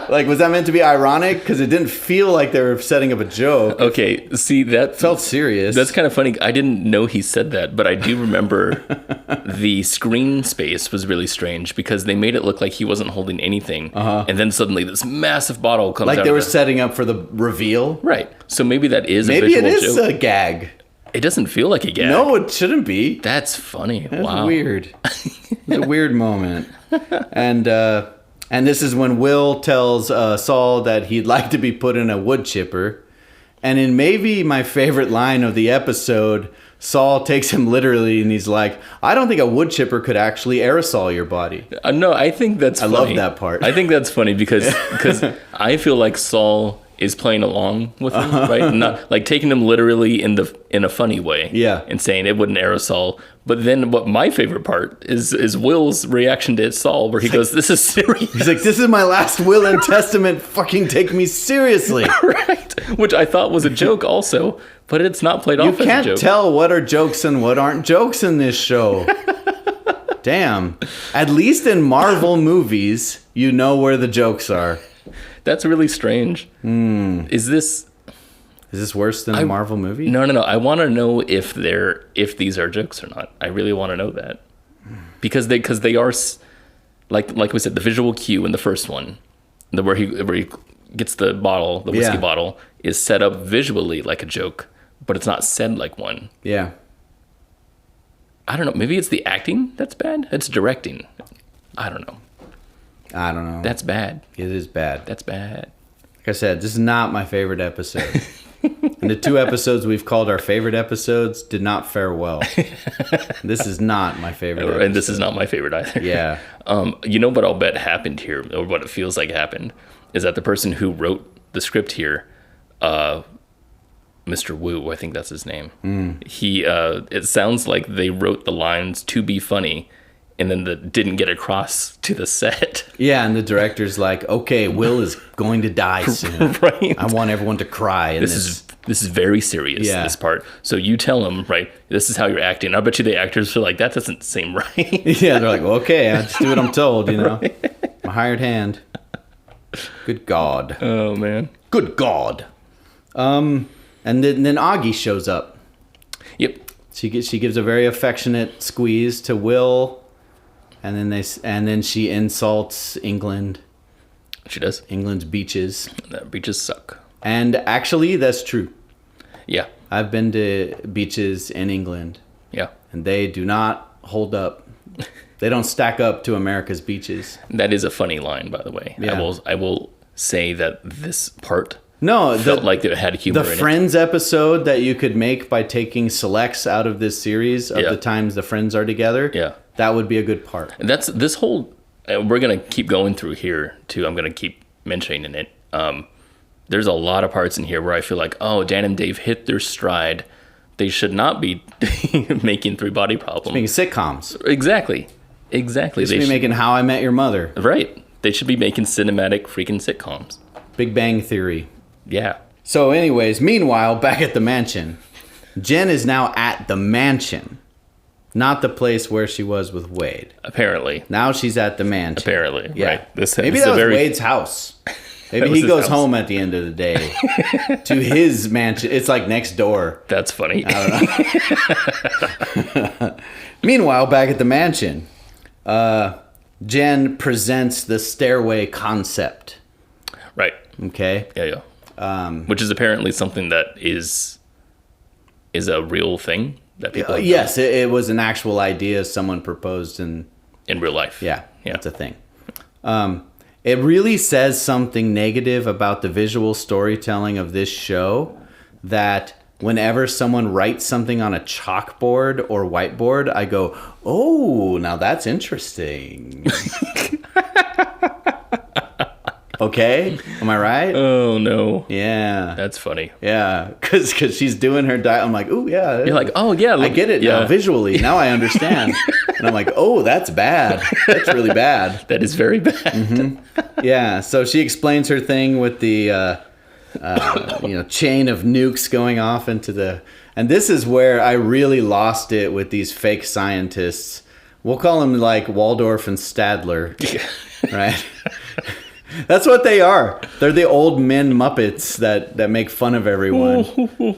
Like, was that meant to be ironic? Because it didn't feel like they were setting up a joke. Okay, see, that Felt serious. That's kind of funny. I didn't know he said that, but I do remember the screen space was really strange because they made it look like he wasn't holding anything. And then suddenly this massive bottle comes out. like they of were the- setting up for the reveal. Right. So maybe that is a Maybe visual it is joke. a gag. It doesn't feel like a gag. No, it shouldn't be. That's funny. That's wow. weird. It's a weird moment. And this is when Will tells Saul that he'd like to be put in a wood chipper. And in maybe my favorite line of the episode, Saul takes him literally and he's like, I don't think a wood chipper could actually aerosol your body. No, I think that's funny. I love that part. I think that's funny because I feel like Saul is playing along with him, right? Not like taking him literally in a funny way. Yeah. And saying it wouldn't aerosol. But then what my favorite part is Will's reaction to Saul where he goes, this is serious. He's like, this is my last will and testament. Fucking take me seriously. Right. Which I thought was a joke also, but it's not played You off as a can't joke. tell what are jokes and what aren't jokes in this show. Damn. At least in Marvel movies, you know where the jokes are. That's really strange. Is this... Is this worse than a Marvel movie? No. I want to know if these are jokes or not. I really want to know that. Because they are... Like we said, the visual cue in the first one, where he gets the bottle, the whiskey bottle, is set up visually like a joke, but it's not said like one. Yeah. I don't know. Maybe it's the acting that's bad. It's directing. I don't know. I don't know. That's bad. It is bad. That's bad. Like I said, this is not my favorite episode. And the 2 episodes we've called our favorite episodes did not fare well. This is not my favorite episode. And this is not my favorite either. Yeah. You know what I'll bet happened here, or what it feels like happened, is that the person who wrote the script here, Mr. Wu, I think that's his name. He, it sounds like they wrote the lines to be funny, and then didn't get across to the set. Yeah, and the director's like, okay, Will is going to die soon. Right. I want everyone to cry. This is very serious, this part. So you tell them, right, this is how you're acting. I bet you the actors are like, that doesn't seem right. Yeah, they're like, well, okay, I just do what I'm told, you know. My hired hand. Good God. Oh, man. Good God. And then Augie shows up. Yep. She gives a very affectionate squeeze to Will, and then she insults England. She does. England's beaches. Beaches suck. And actually, that's true. Yeah. I've been to beaches in England, Yeah. and they do not hold up. They don't stack up to America's beaches. That is a funny line, by the way. Yeah. I will say that this part No, felt like it had humor the in it. Friends episode that you could make by taking selects out of this series of the times the Friends are together. Yeah. That would be a good part. And that's this whole. We're gonna keep going through here too. I'm gonna keep mentioning it. There's a lot of parts in here where I feel like, oh, Dan and Dave hit their stride. They should not be making 3 Body Problem. Being sitcoms. Exactly. They should be should- making How I Met Your Mother. Right. They should be making cinematic freaking sitcoms. Big Bang Theory. Yeah. So anyways, meanwhile, back at the mansion, Jen is now at the mansion, not the place where she was with Wade. Apparently. Now she's at the mansion. Apparently. Yeah. Right. Maybe that was Wade's house. Maybe he goes home at the end of the day to his mansion. It's like next door. That's funny. I don't know. Meanwhile, back at the mansion, Jen presents the stairway concept. Right. Okay. Yeah. Which is apparently something that is a real thing that people have yes, it was an actual idea someone proposed in real life. Yeah, that's a thing. It really says something negative about the visual storytelling of this show, that whenever someone writes something on a chalkboard or whiteboard, I go, oh, now that's interesting. Okay? Am I right? Oh, no. Yeah. That's funny. Yeah, because she's doing her diet. I'm like, oh, yeah. You're like, oh, yeah. I get it now visually. Now I understand. And I'm like, oh, that's bad. That's really bad. That is very bad. Mm-hmm. Yeah, so she explains her thing with the chain of nukes going off into the... And this is where I really lost it with these fake scientists. We'll call them like Waldorf and Stadler, right? That's what they are. They're the old men Muppets that make fun of everyone.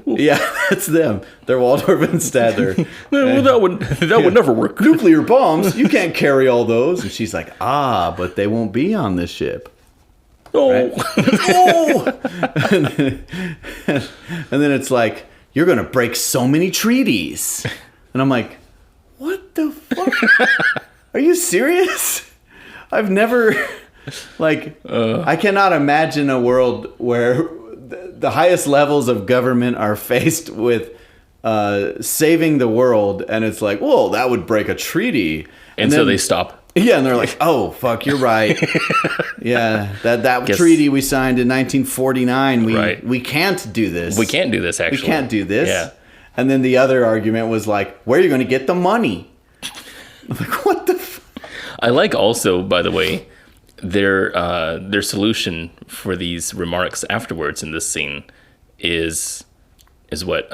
Yeah, that's them. They're Waldorf and Stadler. Well, that would never work. Nuclear bombs, you can't carry all those. And she's like, but they won't be on this ship. Oh. Right? Oh! And then it's like, you're going to break so many treaties. And I'm like, what the fuck? Are you serious? I've never... I cannot imagine a world where the highest levels of government are faced with saving the world, and it's like, whoa, that would break a treaty. And so they stop. Yeah, and they're like, oh, fuck, you're right. Yeah, that treaty we signed in 1949, we can't do this. We can't do this, actually. We can't do this. Yeah. And then the other argument was like, where are you going to get the money? I'm like, what the I like also, by the way, their solution for these remarks afterwards in this scene is what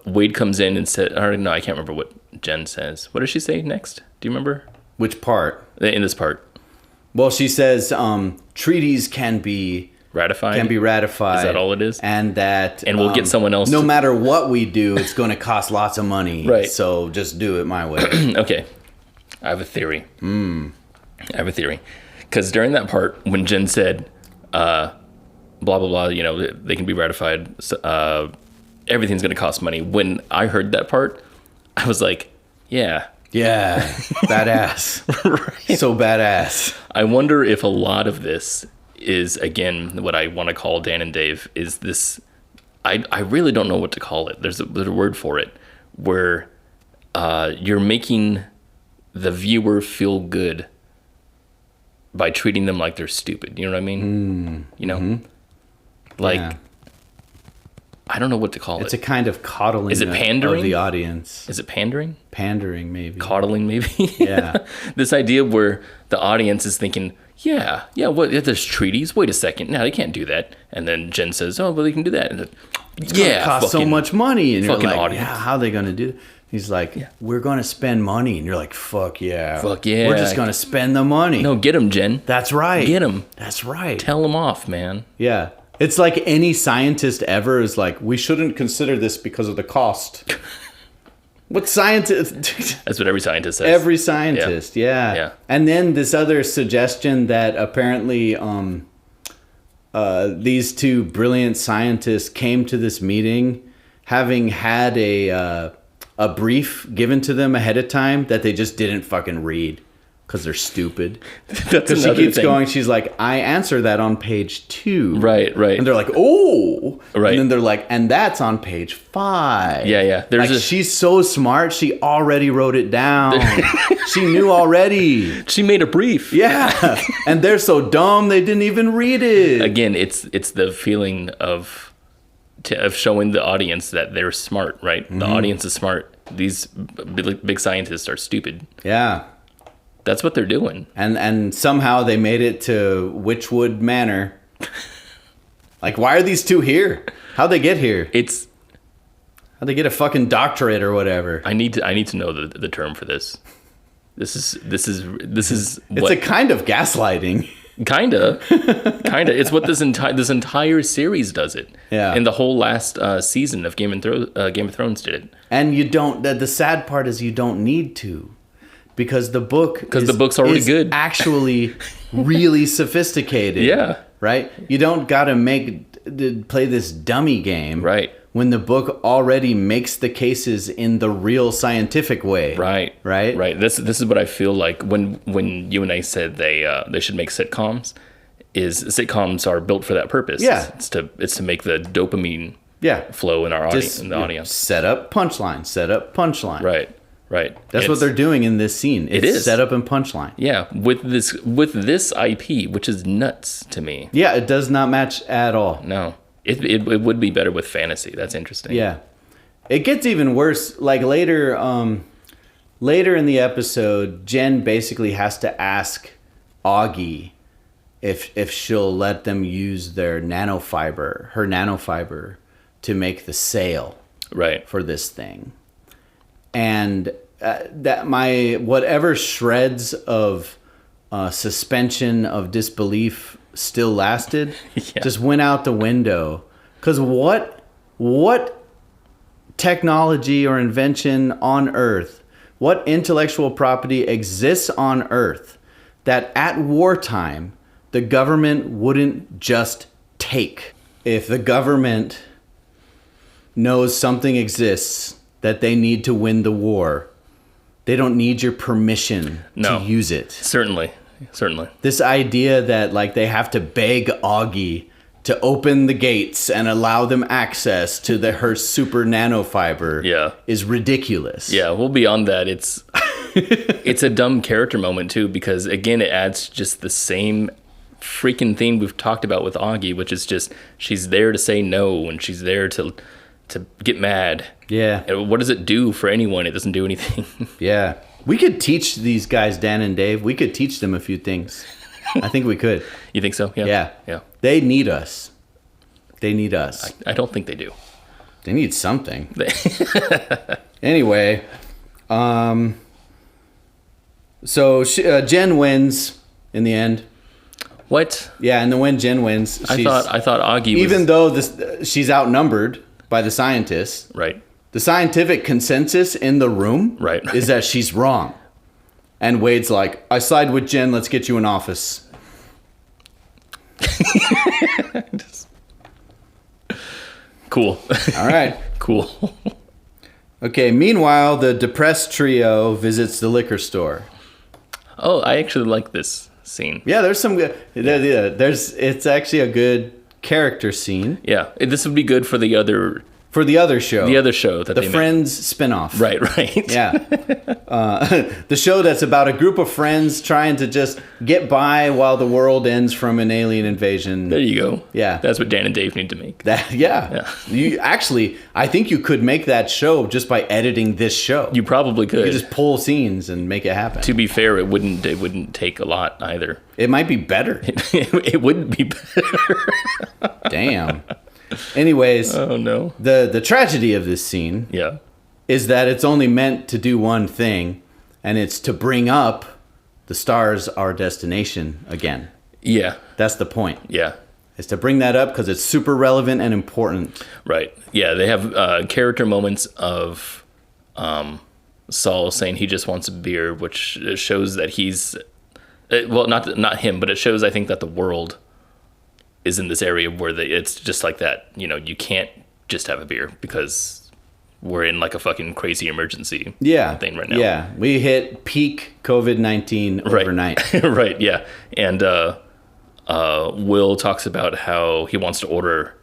Wade comes in and said, or no, I can't remember what Jen says. What does she say next? Do you remember? Which part? In this part. Well, she says treaties can be ratified. Is that all it is? And we'll get someone else. No matter what we do, it's going to cost lots of money. Right. So just do it my way. Okay. I have a theory. Because during that part, when Jen said, blah, blah, blah, they can be ratified, everything's going to cost money. When I heard that part, I was like, yeah. Yeah. Badass. Right. So badass. I wonder if a lot of this is, again, what I want to call Dan and Dave, is this, I really don't know what to call it. There's a word for it, where you're making the viewer feel good by treating them like they're stupid. You know what I mean? Yeah. I don't know what to call it. It's a kind of coddling Is it pandering? Of the audience. Is it pandering? Pandering, maybe. Coddling, maybe? Yeah. This idea where the audience is thinking, what? There's treaties? Wait a second. No, they can't do that. And then Jen says, oh, well, they can do that. And it's going to cost so much money. And you're like, audience. yeah, how are they going to do it? He's like, we're going to spend money. And you're like, fuck yeah. Fuck yeah. We're just going to spend the money. No, get him, Jen. That's right. Get him. That's right. Tell him off, man. Yeah. It's like any scientist ever is like, we shouldn't consider this because of the cost. What scientist? That's what every scientist says. Every scientist, yeah. And then this other suggestion that apparently these two brilliant scientists came to this meeting having had a brief given to them ahead of time that they just didn't fucking read. Because they're stupid. Because she keeps going, she's like, I answer that on page 2. Right. And they're like, oh. Right. And then they're like, and that's on page 5. Yeah. She's so smart, she already wrote it down. She knew already. She made a brief. Yeah. And they're so dumb, they didn't even read it. Again, it's the feeling of showing the audience that they're smart, right? Mm-hmm. The audience is smart. These big scientists are stupid. Yeah. That's what they're doing. And somehow they made it to Witchwood Manor. Like, why are these two here? How'd they get here? How'd they get a fucking doctorate or whatever? I need to know the term for this. This is It's a kind of gaslighting. Kinda. It's what this entire series does it. Yeah. And the whole last season of Game of Thrones did it. And you don't. The sad part is you don't need to, because the book's already good. Actually, really sophisticated. Yeah. Right. You don't gotta play this dummy game. Right. When the book already makes the cases in the real scientific way. Right. This is what I feel like when you and I said they should make sitcoms. Sitcoms are built for that purpose. Yeah. It's to make the dopamine flow in our audience. In the audience. Set up punchline. Right. That's what they're doing in this scene. It's set up and punchline. Yeah, with this IP, which is nuts to me. Yeah, it does not match at all. No. It would be better with fantasy. That's interesting. Yeah. It gets even worse. Like later in the episode, Jen basically has to ask Augie if she'll let them use her nanofiber to make the sail for this thing. And that my whatever shreds of suspension of disbelief still lasted just went out the window. Because what technology or invention on Earth, what intellectual property exists on Earth that at wartime the government wouldn't just take? If the government knows something exists that they need to win the war, they don't need your permission to use it. Certainly. This idea that like they have to beg Augie to open the gates and allow them access to her super nanofiber is ridiculous. Yeah, well, beyond that, it's a dumb character moment too, because again, it adds just the same freaking theme we've talked about with Augie, which is just she's there to say no and she's there to get mad. Yeah. And what does it do for anyone? It doesn't do anything. Yeah. We could teach these guys, Dan and Dave. We could teach them a few things. I think we could. You think so? Yeah. Yeah. They need us. I don't think they do. They need something. Anyway, so Jen wins in the end. What? Yeah, and then when Jen wins, I thought Augie was... Even though she's outnumbered by the scientists. Right. The scientific consensus in the room is that she's wrong. And Wade's like, I side with Jen, let's get you in office. Cool. All right. Cool. Okay, meanwhile, the depressed trio visits the liquor store. Oh, I actually like this scene. Yeah, there's some good... It's actually a good character scene. Yeah, this would be good for the other... For the other show. The other show that the Friends spinoff. Right. Yeah. The show that's about a group of friends trying to just get by while the world ends from an alien invasion. There you go. Yeah. That's what Dan and Dave need to make. You actually, I think you could make that show just by editing this show. You probably could. You just pull scenes and make it happen. To be fair, it wouldn't take a lot either. It might be better. It wouldn't be better. Damn. Anyways, oh no. The tragedy of this scene is that it's only meant to do one thing, and it's to bring up the stars, our destination again. Yeah. That's the point. Yeah. It's to bring that up because it's super relevant and important. Right. Yeah, they have character moments of Saul saying he just wants a beer, which shows that he's... well, not him, but it shows, I think, that the world is in this area where it's just like that. You know, you can't just have a beer because we're in like a fucking crazy emergency thing right now. Yeah, we hit peak COVID-19 overnight. Right, yeah. And Will talks about how he wants to order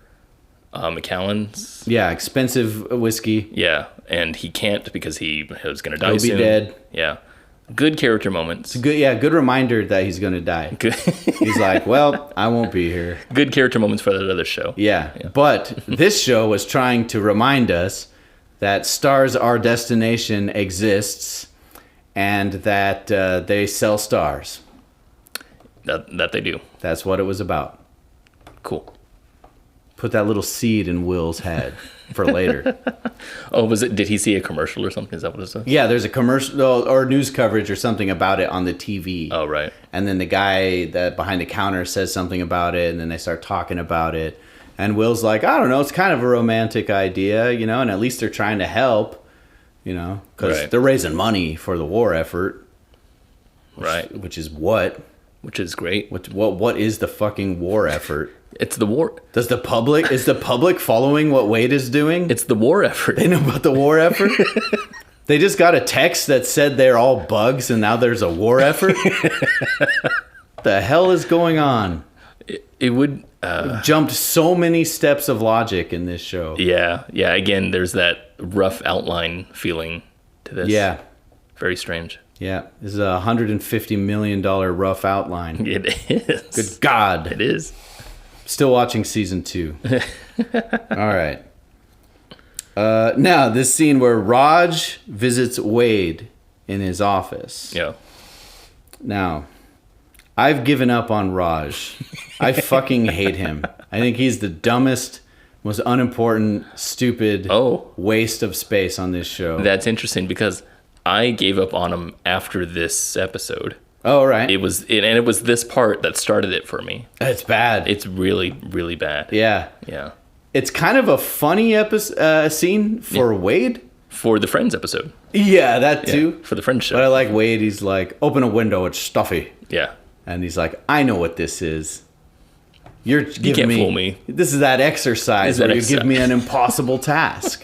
Macallan's. Yeah, expensive whiskey. Yeah, and he can't because he was going to die soon. He'll be dead. Yeah. Good character moments. Good reminder that he's going to die. Good. He's like, well, I won't be here. Good character moments for that other show. Yeah. But this show was trying to remind us that Stars Our Destination exists, and that they sell stars. That they do. That's what it was about. Cool. Put that little seed in Will's head for later. Oh, did he see a commercial or something? Is that what it says? Yeah, there's a commercial or news coverage or something about it on the TV. Oh, right. And then the guy that behind the counter says something about it, and then they start talking about it. And Will's like, I don't know, it's kind of a romantic idea, and at least they're trying to help, because they're raising money for the war effort. Right. Which is what? Which is great. What is the fucking war effort? It's the war. Is the public following what Wade is doing? It's the war effort. They know about the war effort? They just got a text that said they're all bugs and now there's a war effort? The hell is going on? It would... jumped so many steps of logic in this show. Yeah. Again, there's that rough outline feeling to this. Yeah. Very strange. Yeah. This is a $150 million rough outline. It is. Good God. It is. Still watching season 2. All right. Now, this scene where Raj visits Wade in his office. Yeah. Now, I've given up on Raj. I fucking hate him. I think he's the dumbest, most unimportant, stupid waste of space on this show. That's interesting because I gave up on him after this episode. Oh, right. It was this part that started it for me. It's bad. It's really, really bad. Yeah. Yeah. It's kind of a funny scene for Wade. For the Friends episode. Yeah, that too. Yeah, for the Friends show. But I like Wade. He's like, open a window. It's stuffy. Yeah. And he's like, I know what this is. You can't fool me. This is that exercise where you give me an impossible task.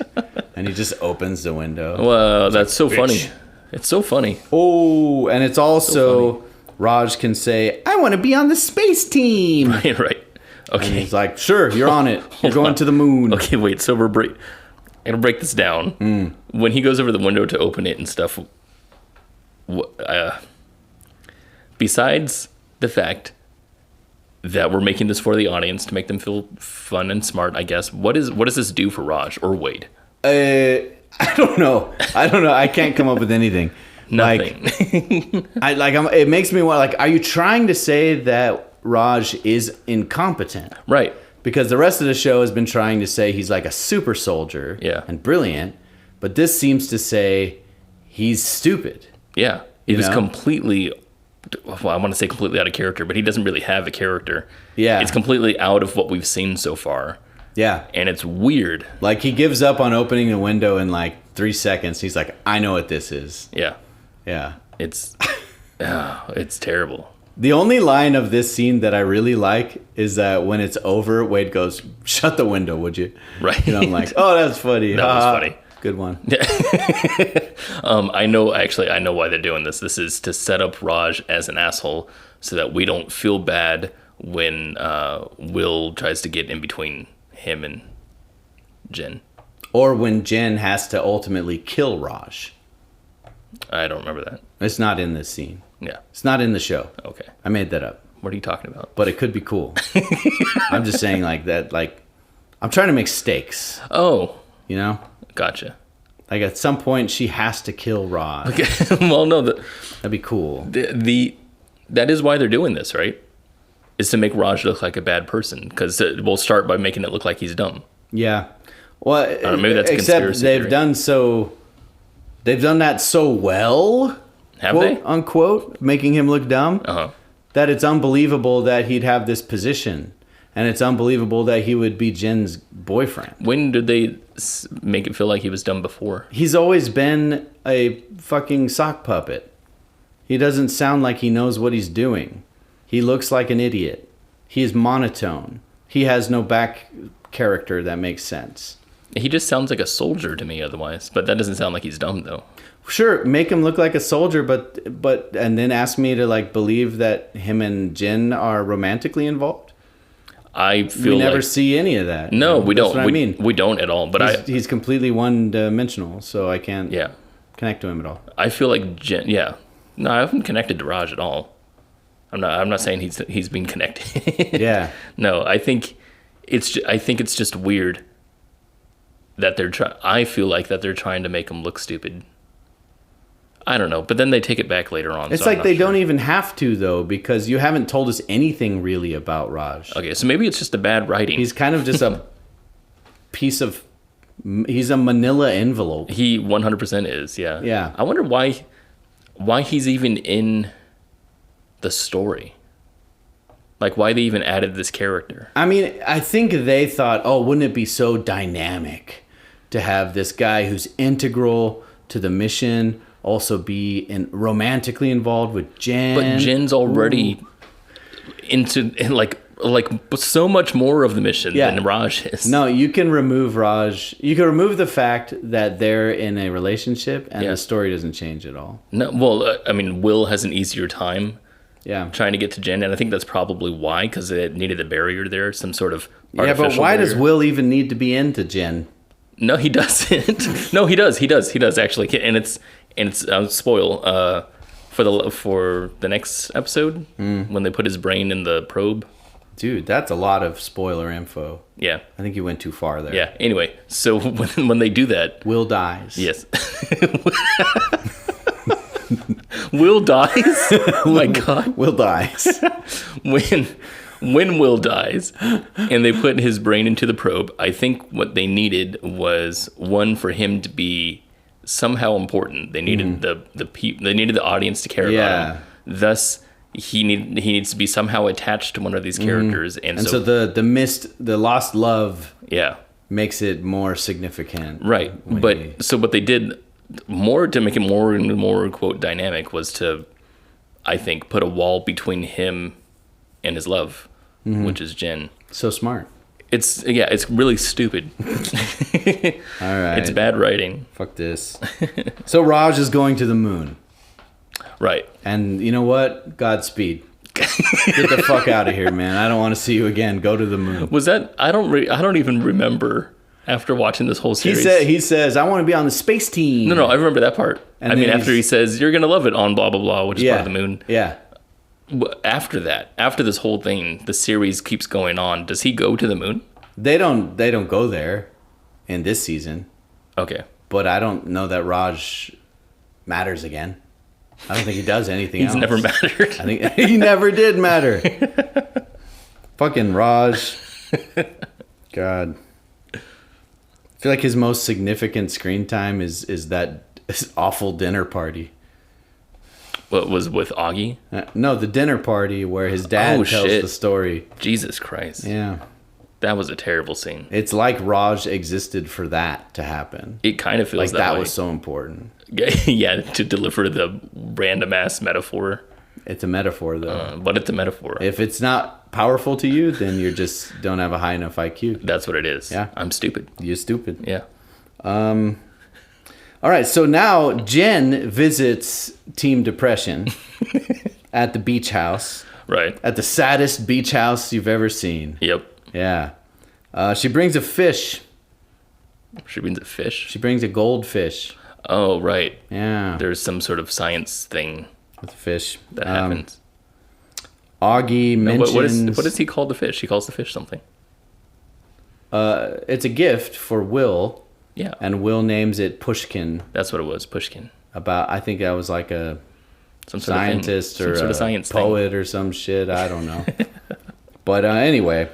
And he just opens the window. Well, that's so funny. It's so funny. Oh, and it's also Raj can say, I want to be on the space team. Right. Okay. And he's like, sure, you're on it. You're going to the moon. Okay, wait. So I'm gonna break this down. When he goes over the window to open it and stuff, besides the fact that we're making this for the audience to make them feel fun and smart, I guess, what does this do for Raj or Wade? I don't know. I can't come up with anything. Nothing. It makes me want, like, are you trying to say that Raj is incompetent? Right. Because the rest of the show has been trying to say he's like a super soldier and brilliant, but this seems to say he's stupid. Yeah. It is completely, well, I want to say completely out of character, but he doesn't really have a character. Yeah. It's completely out of what we've seen so far. Yeah. And it's weird. Like, he gives up on opening a window in like 3 seconds. He's like, I know what this is. Yeah. Yeah. It's terrible. The only line of this scene that I really like is that when it's over, Wade goes, shut the window, would you? Right. And I'm like, oh, that's funny. That was funny. Good one. I know why they're doing this. This is to set up Raj as an asshole so that we don't feel bad when Will tries to get in between him and Jen. Or when Jen has to ultimately kill Raj. I don't remember that. It's not in this scene. Yeah. It's not in the show. Okay. I made that up. What are you talking about? But it could be cool. I'm just saying like that, like, I'm trying to make stakes. Oh. You know? Gotcha. Like, at some point, she has to kill Raj. Okay. Well, no. That'd be cool. That is why they're doing this, right? Is to make Raj look like a bad person. Because we'll start by making it look like he's dumb. Yeah. Well, maybe that's except they've theory. They've done that so well, have quote, they? Unquote, making him look dumb, that it's unbelievable that he'd have this position. And it's unbelievable that he would be Jen's boyfriend. When did they make it feel like he was dumb before? He's always been a fucking sock puppet. He doesn't sound like he knows what he's doing. He looks like an idiot. He is monotone. He has no back character that makes sense. He just sounds like a soldier to me otherwise, but that doesn't sound like he's dumb though. Sure, make him look like a soldier, but and then ask me to like believe that him and Jen are romantically involved. I feel we never see any of that. No, we don't. That's what I mean. We don't at all. But he's completely one-dimensional, so I can't Yeah. connect to him at all. I feel like Jen. Yeah, no, I haven't connected to Raj at all. I'm not saying he's being connected. Yeah. No, I think it's just weird that I feel like that they're trying to make him look stupid. I don't know, but then they take it back later on. It's so like they don't even have to, though, because you haven't told us anything really about Raj. Okay, so maybe it's just a bad writing. He's kind of just a piece of... He's a manila envelope. He 100% is, yeah. Yeah. I wonder why he's even in the story. Like, why they even added this character. I mean, I think they thought, oh, wouldn't it be so dynamic to have this guy who's integral to the mission also be romantically involved with Jen? But Jen's already into so much more of the mission than Raj is. No, you can remove Raj. You can remove the fact that they're in a relationship and the story doesn't change at all. No, well, I mean, Will has an easier time trying to get to Jen, and I think that's probably why, because it needed a barrier there, some sort of artificial but why barrier. does Will even need to be into Jen? No, he doesn't. No, he does. He does actually, and it's spoil for the next episode when they put his brain in the probe. Dude, that's a lot of spoiler info. Yeah, I think you went too far there. Yeah. Anyway, so when they do that, Will dies. Yes. Will dies? Oh my God. Will dies. When Will dies and they put his brain into the probe, I think what they needed was one for him to be somehow important. They needed they needed the audience to care about him. Thus, he needs to be somehow attached to one of these characters, and so the lost love yeah makes it more significant, right? So what they did more to make it more and more quote dynamic was to, I think, put a wall between him and his love, which is Jen. So smart. It's really stupid. All right, it's bad writing. Fuck this. So Raj is going to the moon. Right. And you know what? Godspeed. Get the fuck out of here, man. I don't want to see you again. Go to the moon. Was that... I don't even remember after watching this whole series. He says, I want to be on the space team. No, I remember that part. And after he says, you're going to love it on blah, blah, blah, which is part of the moon. Yeah. After that, after this whole thing, the series keeps going on. Does he go to the moon? They don't go there in this season. Okay. But I don't know that Raj matters again. I don't think he does anything else. He's never mattered. I think he never did matter. Fucking Raj. God. I feel like his most significant screen time is that awful dinner party. What was with Augie? No, the dinner party where his dad tells the story. Jesus Christ. Yeah. That was a terrible scene. It's like Raj existed for that to happen. It kind of feels like that way. Was so important. Yeah, to deliver the random ass metaphor. It's a metaphor, though. But it's a metaphor. If it's not powerful to you, then you just don't have a high enough IQ. That's what it is. Yeah. I'm stupid. You're stupid. Yeah. All right, so now Jen visits Team Depression at the beach house. Right. At the saddest beach house you've ever seen. Yep. Yeah. She brings a fish. She brings a fish? She brings a goldfish. Oh, right. Yeah. There's some sort of science thing with the fish that happens. Augie mentions... What does he call the fish? He calls the fish something. It's a gift for Will. Yeah. And Will names it Pushkin. That's what it was, Pushkin. I think that was like some scientist or some sort of science poet or some shit. I don't know. But anyway,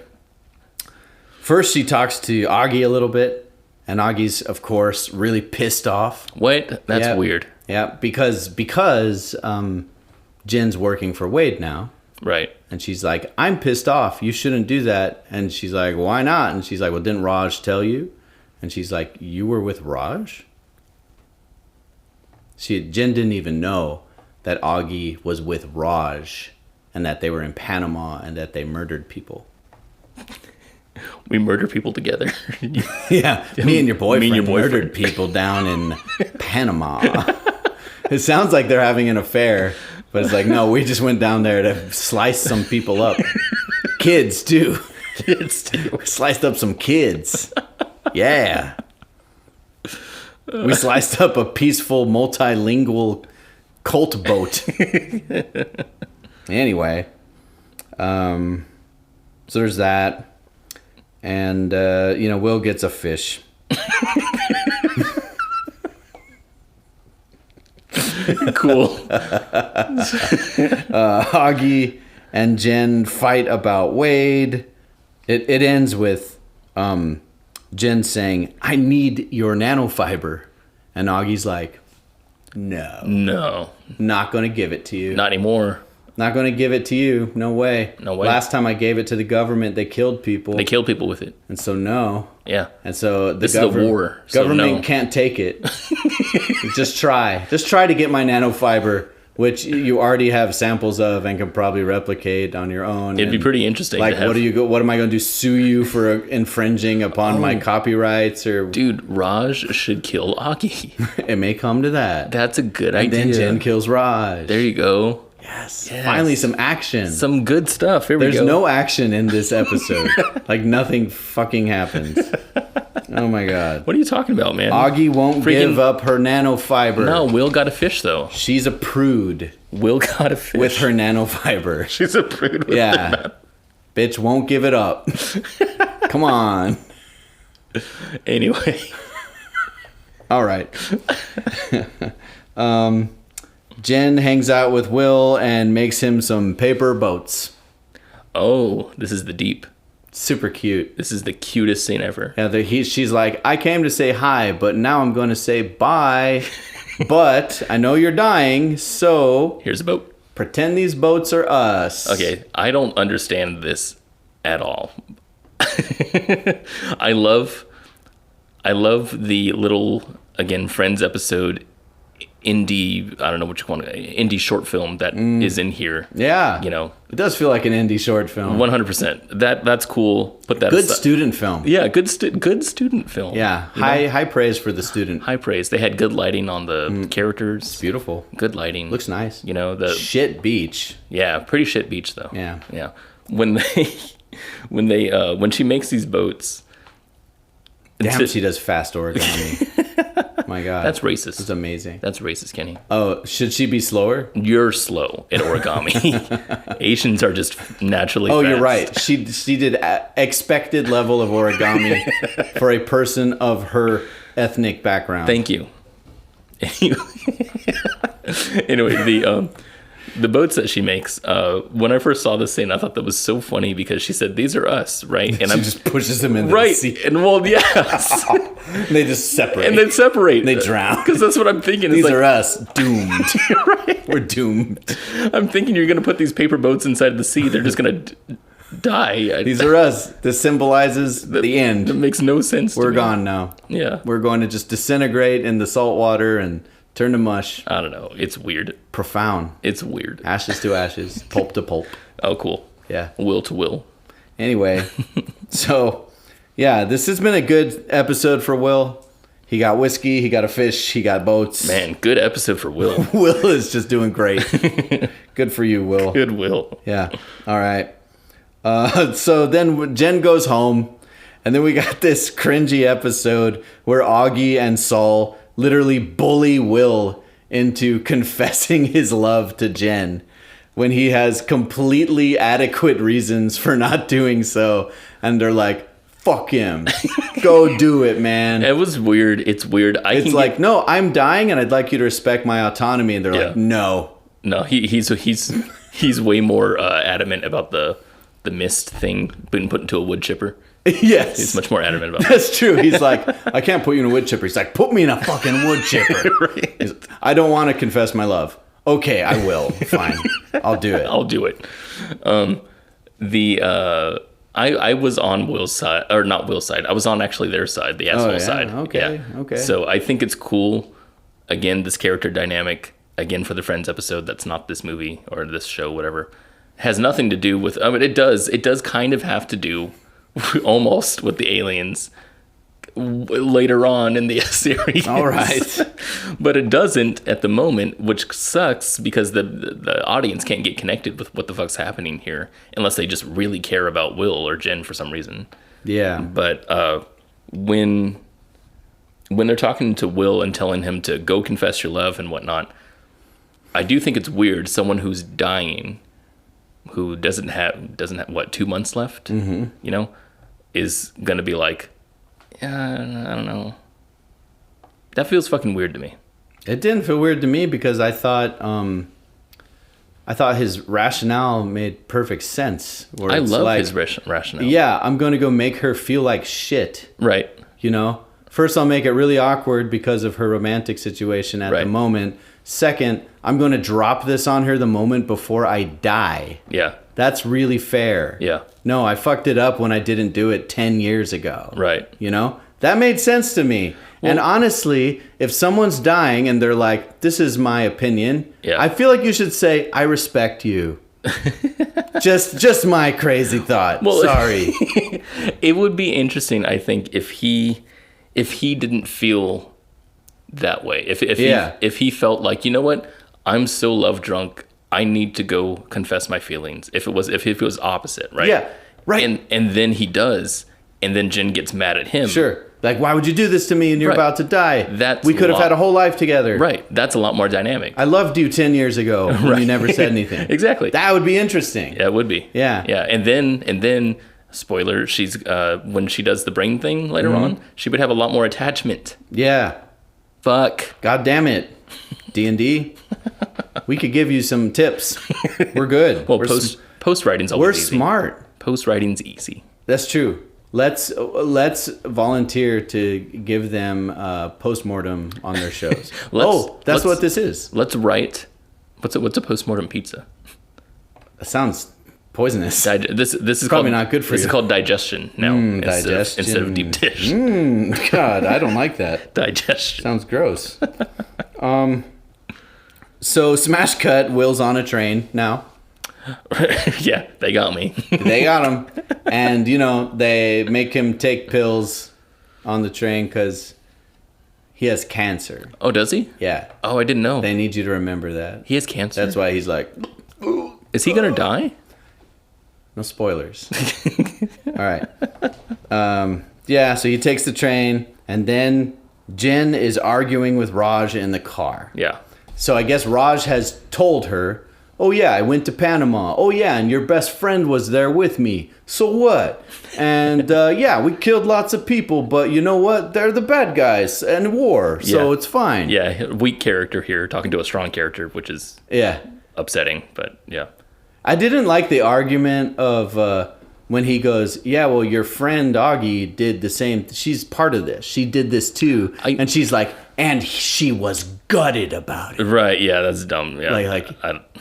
first she talks to Augie a little bit. And Augie's, of course, really pissed off. What? That's weird. Yeah, because Jen's working for Wade now. Right. And she's like, I'm pissed off. You shouldn't do that. And she's like, why not? And she's like, well, didn't Raj tell you? And she's like, you were with Raj? Jen didn't even know that Augie was with Raj and that they were in Panama and that they murdered people. We murder people together. Yeah, me and your boyfriend murdered people down in Panama. It sounds like they're having an affair, but it's like, no, we just went down there to slice some people up. Kids, too. Kids, too. We sliced up some kids. Yeah. We sliced up a peaceful, multilingual cult boat. Anyway. So there's that. And, Will gets a fish. Cool. Augie and Jen fight about Wade. It ends with Jen saying, "I need your nanofiber," and Augie's like, "No, not gonna give it to you. Not anymore. Not gonna give it to you. No way. No way. Last time I gave it to the government, they killed people. They kill people with it. And so no. Yeah. And so This is a war. So Government no. can't take it. Just try to get my nanofiber, which you already have samples of and can probably replicate on your own. It'd be pretty interesting. Like, to have... what am I going to do? Sue you for infringing upon my copyrights? Or Dude, Raj should kill Augie. it may come to that. That's a good and idea. then Jen kills Raj. There you go. Yes. Finally, some action. Some good stuff. Here we go. There's no action in this episode. Like, nothing fucking happens. Oh my god. What are you talking about, man? Augie won't give up her nanofiber. No, Will got a fish, though. She's a prude. Will got a fish. With her nanofiber. She's a prude with yeah. Bitch won't give it up. Come on. Anyway. All right. Jen hangs out with Will and makes him some paper boats. Oh, this is the deep. Super cute. This is the cutest scene ever. Yeah, she's like, I came to say hi, but now I'm going to say bye. But I know you're dying, so... Here's a boat. Pretend these boats are us. Okay, I don't understand this at all. I love the little, again, Friends episode indie, I don't know what you call it, indie short film that is in here. Yeah. You know. It does feel like an indie short film. 100%. That's cool. Put that good aside. Student film. Yeah, good student film. Yeah. High praise for the student. High praise. They had good lighting on the characters. It's beautiful. Good lighting. Looks nice. You know, the shit beach. Yeah, pretty shit beach though. Yeah. Yeah. When she makes these boats. Damn, she does fast origami. My God. That's racist. It's amazing. That's racist, Kenny. Oh, should she be slower? You're slow at origami. Asians are just naturally fast. You're right. She did expected level of origami for a person of her ethnic background. Thank you. Anyway, the boats that she makes, when I first saw this scene, I thought that was so funny because she said, "These are us," right? And she just pushes them in the sea. And well, yes. And they just separate. And they separate. And they drown. Because that's what I'm thinking. These are us. Doomed. Right. We're doomed. I'm thinking you're going to put these paper boats inside the sea. They're just going to die. These are us. This symbolizes the end. That makes no sense to me. We're gone now. Yeah. We're going to just disintegrate in the salt water and turn to mush. I don't know. It's weird. Profound. It's weird. Ashes to ashes. Pulp to pulp. Oh, cool. Yeah. Will to will. Anyway, so, yeah, this has been a good episode for Will. He got whiskey, he got a fish, he got boats. Man, good episode for Will. Will is just doing great. Good for you, Will. Good Will. Yeah. All right. So then Jen goes home, and then we got this cringy episode where Augie and Saul literally bully Will into confessing his love to Jen when he has completely adequate reasons for not doing so. And they're like, fuck him. Go do it, man. It was weird. It's weird. It's like, no, I'm dying and I'd like you to respect my autonomy. And they're like, no. No, he's way more adamant about the mist thing being put into a wood chipper. Yes. He's much more adamant about that. That's true. He's like, I can't put you in a wood chipper. He's like, put me in a fucking wood chipper. Right. I don't want to confess my love. Okay, I will. Fine. I'll do it. I'll do it. I was on Will's side, or not Will's side. I was on actually their side, the asshole side. Okay. Okay. So I think it's cool. Again, this character dynamic, again, for the Friends episode, that's not this movie or this show, whatever, has nothing to do with, I mean, it does kind of have to do almost with the aliens later on in the series. All right. But it doesn't at the moment, which sucks because the audience can't get connected with what the fuck's happening here unless they just really care about Will or Jen for some reason. Yeah. But when they're talking to Will and telling him to go confess your love and whatnot, I do think it's weird someone who's dying, who doesn't have what, 2 months left, you know, is gonna be like, I don't know. That feels fucking weird to me. It didn't feel weird to me because I thought his rationale made perfect sense. Where I it's love like, his rationale. Yeah, I'm going to go make her feel like shit. Right. You know? First, I'll make it really awkward because of her romantic situation at the moment. Second, I'm going to drop this on her the moment before I die. Yeah. That's really fair. Yeah. No, I fucked it up when I didn't do it 10 years ago. Right. You know? That made sense to me. Well, and honestly, if someone's dying and they're like, this is my opinion, I feel like you should say, I respect you. just my crazy thought. Well, sorry. It would be interesting, I think, if he didn't feel that way. If he felt like, you know what, I'm so love drunk, I need to go confess my feelings. If it was opposite, right? Yeah. Right. And then he does, and then Jen gets mad at him. Sure. Like, why would you do this to me and you're about to die? We could have had a whole life together. Right. That's a lot more dynamic. I loved you 10 years ago when you never said anything. Exactly. That would be interesting. Yeah, it would be. Yeah. Yeah. And then spoiler, she's when she does the brain thing later on, she would have a lot more attachment. Yeah. Fuck. God damn it. D&D. We could give you some tips. We're good. Well, post writing's always easy. We're smart. Post writing's easy. That's true. Let's volunteer to give them postmortem on their shows. That's what this is. Let's write. What's a postmortem pizza? That sounds poisonous. This is probably not good for you. This is called digestion now instead of deep dish. God, I don't like that. Digestion sounds gross. So smash cut. Will's on a train now. Yeah, they got me. They got him. And, they make him take pills on the train because he has cancer. Oh, does he? Yeah. Oh, I didn't know. They need you to remember that. He has cancer? That's why he's like... Is he going to die? No spoilers. All right. Yeah, so he takes the train, and then Jen is arguing with Raj in the car. Yeah. So I guess Raj has told her... Oh, yeah, I went to Panama. Oh, yeah, and your best friend was there with me. So what? And, yeah, we killed lots of people, but you know what? They're the bad guys in war, so it's fine. Yeah, weak character here talking to a strong character, which is upsetting, but yeah. I didn't like the argument of when he goes, yeah, well, your friend Augie did the same. She's part of this. She did this too. And she's like, and she was gutted about it. Right, yeah, that's dumb. Yeah. Like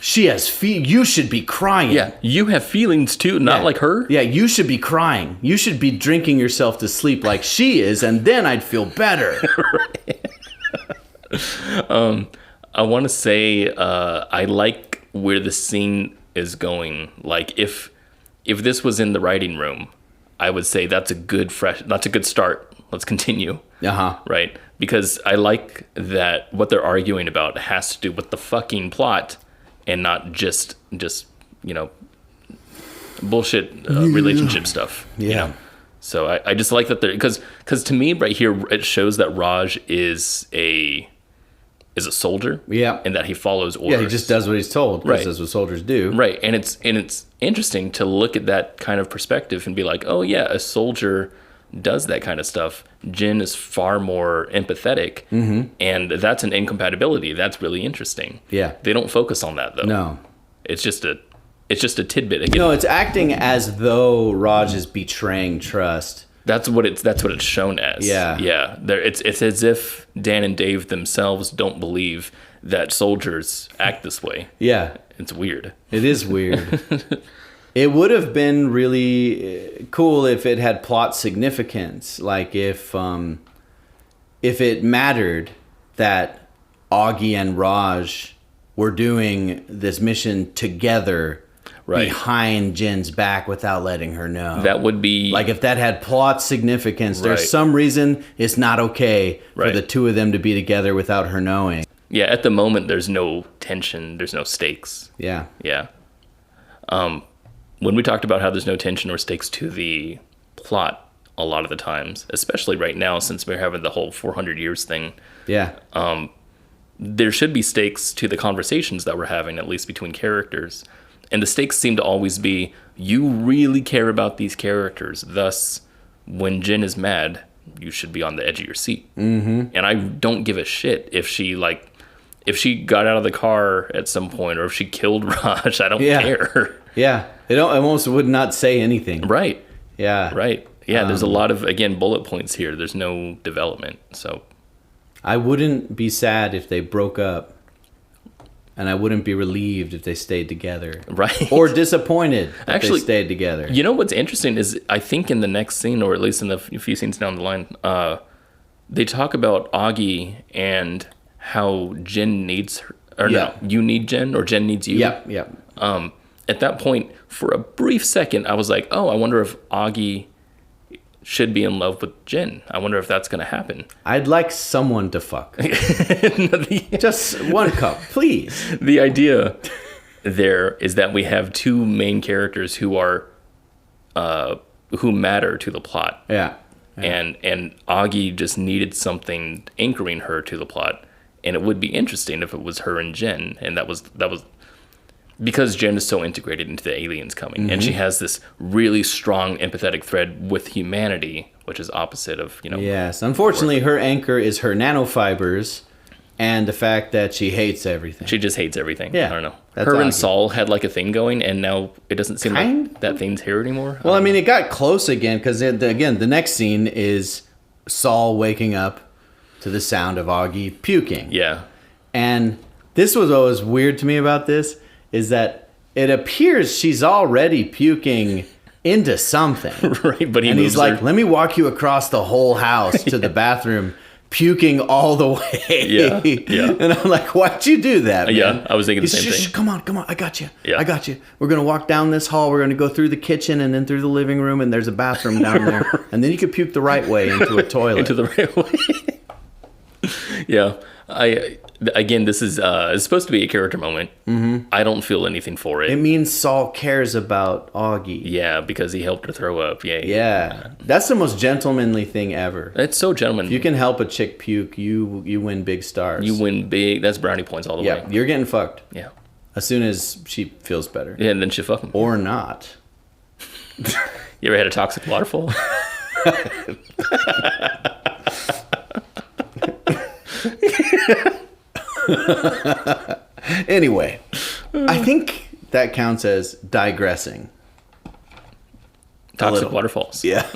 she has you should be crying. Yeah, you have feelings too, not like her. Yeah, you should be crying. You should be drinking yourself to sleep like she is, and then I'd feel better. I want to say I like where the scene is going. Like if this was in the writing room, I would say that's a good start. Let's continue. Right? Because I like that what they're arguing about has to do with the fucking plot and not just bullshit relationship stuff. Yeah. You know? So I just like that they're because to me right here it shows that Raj is a soldier. Yeah. And that he follows orders. Yeah, he just does what he's told. Right. That's what soldiers do. Right. And it's interesting to look at that kind of perspective and be like, oh yeah, a soldier does that kind of stuff. Jin is far more empathetic, and that's an incompatibility. That's really interesting. Yeah. They don't focus on that though. No. It's just a tidbit. Again, no, it's acting as though Raj is betraying trust. That's what it's shown as. Yeah. Yeah. It's as if Dan and Dave themselves don't believe that soldiers act this way. Yeah. It's weird. It is weird. It would have been really cool if it had plot significance. Like if it mattered that Augie and Raj were doing this mission together behind Jin's back without letting her know. That would be... Like if that had plot significance, there's some reason it's not okay for the two of them to be together without her knowing. Yeah, at the moment there's no tension, there's no stakes. Yeah. Yeah. When we talked about how there's no tension or stakes to the plot a lot of the times, especially right now since we're having the whole 400 years thing. Yeah. There should be stakes to the conversations that we're having, at least between characters. And the stakes seem to always be, you really care about these characters. Thus, when Jin is mad, you should be on the edge of your seat. Mm-hmm. And I don't give a shit if she, like, if she got out of the car at some point, or if she killed Raj, I don't care. Yeah, it almost would not say anything. Right. Yeah. Right. Yeah, there's a lot of, again, bullet points here. There's no development, so... I wouldn't be sad if they broke up, and I wouldn't be relieved if they stayed together. Right. Or disappointed if Actually, they stayed together. You know what's interesting is, I think in the next scene, or at least in the few scenes down the line, they talk about Augie and how Jen needs her. Or no, you need Jen, or Jen needs you. Yeah. At that point, for a brief second, I was like, oh, I wonder if Augie should be in love with Jen. I wonder if that's going to happen. I'd like someone to fuck. Just one cup, please. The idea there is that we have two main characters who are who matter to the plot. Yeah. And Augie just needed something anchoring her to the plot. And it would be interesting if it was her and Jen, and that was because Jen is so integrated into the aliens coming, and she has this really strong empathetic thread with humanity, which is opposite of, Yes, unfortunately, her anchor is her nanofibers, and the fact that she hates everything. She just hates everything. Yeah, I don't know. that's Her and Augie. Saul had like a thing going, and now it doesn't seem like that thing's here anymore. Well, I mean, it got close again because again, the next scene is Saul waking up to the sound of Augie puking. Yeah. And this was what was weird to me about this is that it appears she's already puking into something. Right, but he's like, let me walk you across the whole house to the bathroom, puking all the way. Yeah. And I'm like, why'd you do that, man? Yeah, I was thinking the same Shh, thing. Come on, I got you. Yeah. I got you. We're going to walk down this hall. We're going to go through the kitchen and then through the living room, and there's a bathroom down there. And then you could puke the right way into a toilet. Into the right way. Yeah. Again, this is it's supposed to be a character moment. Mm-hmm. I don't feel anything for it. It means Saul cares about Augie. Yeah, because he helped her throw up. Yeah. That's the most gentlemanly thing ever. It's so gentleman. If you can help a chick puke, you win big stars. You win big. That's brownie points all the way. Yeah, you're getting fucked. Yeah. As soon as she feels better. Yeah, and then she fuck him. Or not. You ever had a toxic waterfall? Anyway, I think that counts as digressing. Toxic waterfalls. Yeah.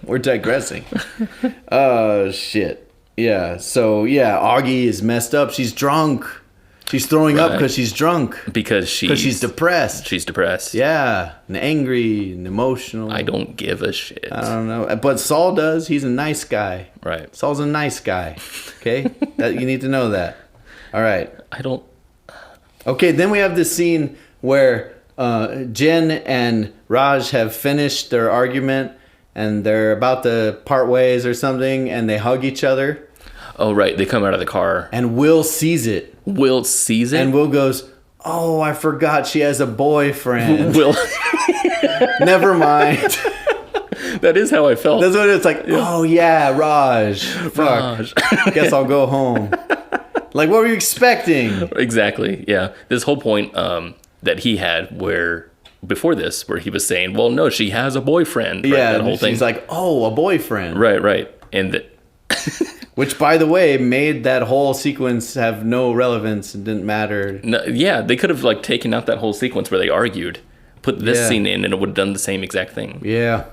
We're digressing. Oh, shit. Yeah. So, yeah, Augie is messed up. She's drunk. She's throwing up because she's drunk. Because she's depressed. She's depressed. Yeah. And angry and emotional. I don't give a shit. I don't know. But Saul does. He's a nice guy. Right. Saul's a nice guy. Okay? You need to know that. All right. I don't... Okay, then we have this scene where Jen and Raj have finished their argument and they're about to part ways or something, and they hug each other. Oh, right. They come out of the car. And Will sees it. Will sees it? And Will goes, oh, I forgot she has a boyfriend. Will... Never mind. That is how I felt. That's what it's like. Yeah. Oh, yeah, Raj. Fuck. Raj. Guess I'll go home. Like, what were you expecting? Exactly. Yeah. This whole point that he had where he was saying, well, no, she has a boyfriend. Right? Yeah. That whole thing. He's like, oh, a boyfriend. Right. And which, by the way, made that whole sequence have no relevance and didn't matter. No, yeah. They could have like taken out that whole sequence where they argued, put this scene in, and it would have done the same exact thing. Yeah.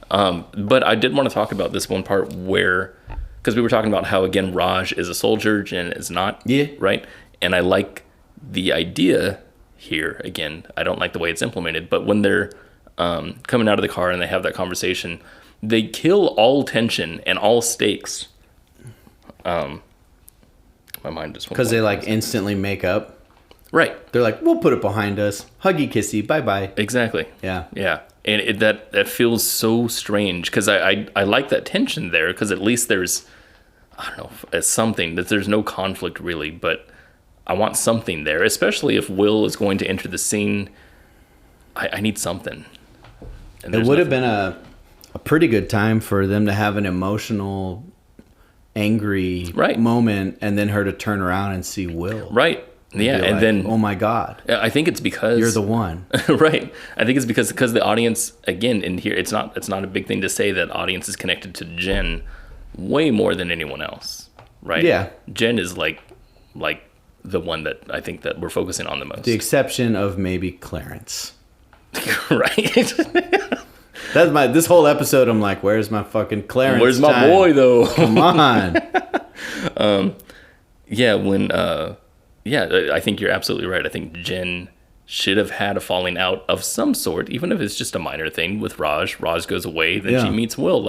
But I did want to talk about this one part where, because we were talking about how, again, Raj is a soldier, Jen is not. Yeah. Right? And I like the idea here. Again, I don't like the way it's implemented, but when they're coming out of the car and they have that conversation, they kill all tension and all stakes. My mind just went because they like instantly make up. Right. They're like, we'll put it behind us. Huggy kissy. Bye-bye. Exactly. Yeah. And that feels so strange because I like that tension there because at least there's, I don't know, something that there's no conflict really, but I want something there, especially if Will is going to enter the scene. I need something. And it would have been a pretty good time for them to have an emotional, angry moment and then her to turn around and see Will. Right. Yeah, and like, then... oh my God. I think it's because... You're the one. Right. I think it's because the audience, again, in here, it's not a big thing to say that audience is connected to Jen way more than anyone else. Right? Yeah. Jen is like like the one that I think that we're focusing on the most. The exception of maybe Clarence. Right? That's this whole episode. I'm like, where's my fucking Clarence? Where's my time? boy though? Come on. Yeah, I think you're absolutely right. I think Jen should have had a falling out of some sort, even if it's just a minor thing with Raj. Raj goes away, then she meets Will.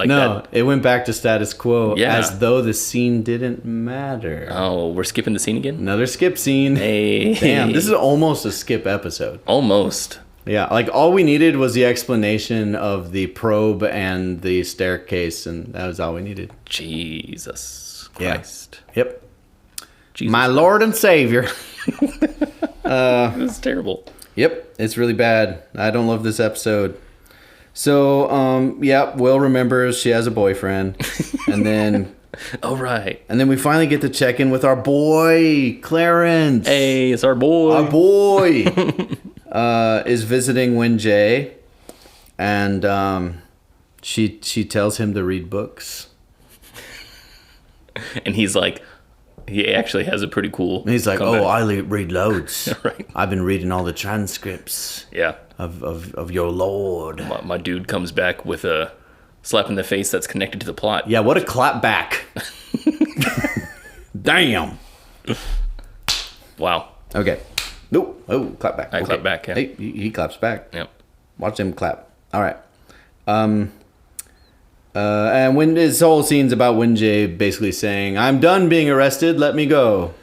It went back to status quo, Yeah. as though the scene didn't matter. Oh, we're skipping the scene again? Another skip scene. Hey. Damn, this is almost a skip episode. Almost. Yeah, like all we needed was the explanation of the probe and the staircase, and that was all we needed. Jesus Christ. Yeah. Yep. Jesus My Lord and Savior. This is terrible. Yep, it's really bad. I don't love this episode. So, Will remembers she has a boyfriend, and then All right. and then we finally get to check in with our boy Clarence. Hey, it's our boy. Our boy is visiting Wenjie, and she tells him to read books. And he's like, he actually has a pretty cool. And he's like, comeback. "Oh, I read loads. Right. I've been reading all the transcripts Yeah. of your lord." My dude comes back with a slap in the face that's connected to the plot. Yeah, what a clap back. Damn. Wow. Okay. Nope. Oh, clap back. I Okay. clap back, yeah. Hey, he claps back. Yep. Watch him clap. All right. And when this whole scene's about Wenjie basically saying, "I'm done being arrested. Let me go."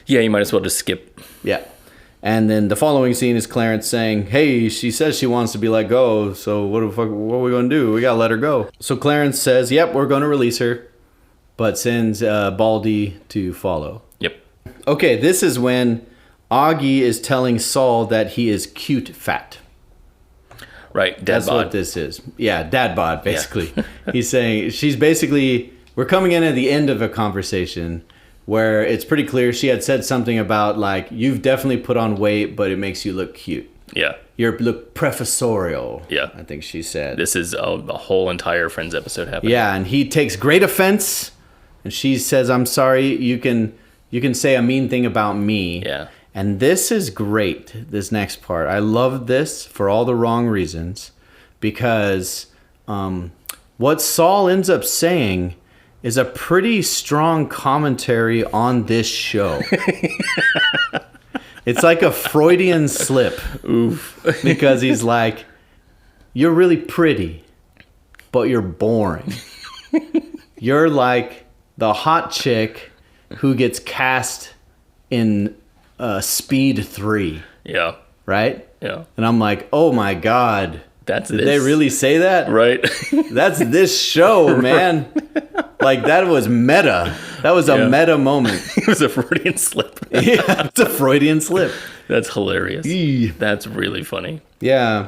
Yeah, you might as well just skip. Yeah. And then the following scene is Clarence saying, "Hey, she says she wants to be let go. So what are we going to do? We got to let her go." So Clarence says, "Yep, we're going to release her," but sends Baldy to follow. Yep. Okay, this is when Augie is telling Saul that he is cute fat. Right. Dad That's bod. what this is. Yeah, dad bod, basically. He's saying, we're coming in at the end of a conversation where it's pretty clear she had said something about, like, you've definitely put on weight, but it makes you look cute. Yeah. You look professorial. Yeah. I think she said. This is a whole entire Friends episode happening. Yeah, and he takes great offense, and she says, "I'm sorry, you can say a mean thing about me." Yeah. And this is great, this next part. I love this for all the wrong reasons, because what Saul ends up saying is a pretty strong commentary on this show. It's like a Freudian slip. Oof. Because he's like, "You're really pretty, but you're boring. You're like the hot chick who gets cast in Speed 3, Yeah. right?" Yeah. And I'm like, "Oh my God. Did Did they really say that?" Right. That's this show, man. Like, that was meta. That was a Yeah. meta moment. It was a Freudian slip. Yeah, it's a Freudian slip. That's hilarious. Eee. That's really funny. Yeah.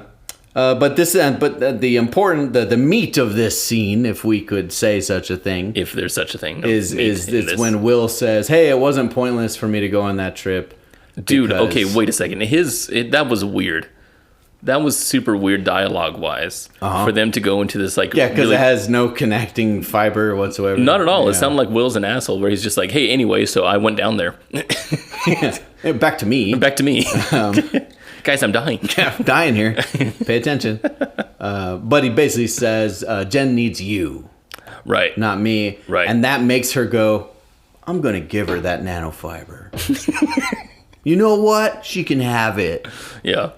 But the meat of this scene, if we could say such a thing, If there's such a thing. of is meat in it's this. when Will says, "Hey, it wasn't pointless for me to go on that trip." Dude, because- okay, wait a second. That was weird. That was super weird dialogue-wise for them to go into this, like... Yeah, because really- it has no connecting fiber whatsoever. Not at all. Yeah. It sounded like Will's an asshole, where he's just like, hey, anyway, so I went down there. Yeah. Back to me. Back to me. Guys, I'm dying. Yeah, dying here. Pay attention. But he basically says, Jen needs you, Right. not me. Right. And that makes her go, "I'm going to give her that nanofiber." You know what? She can have it Yeah.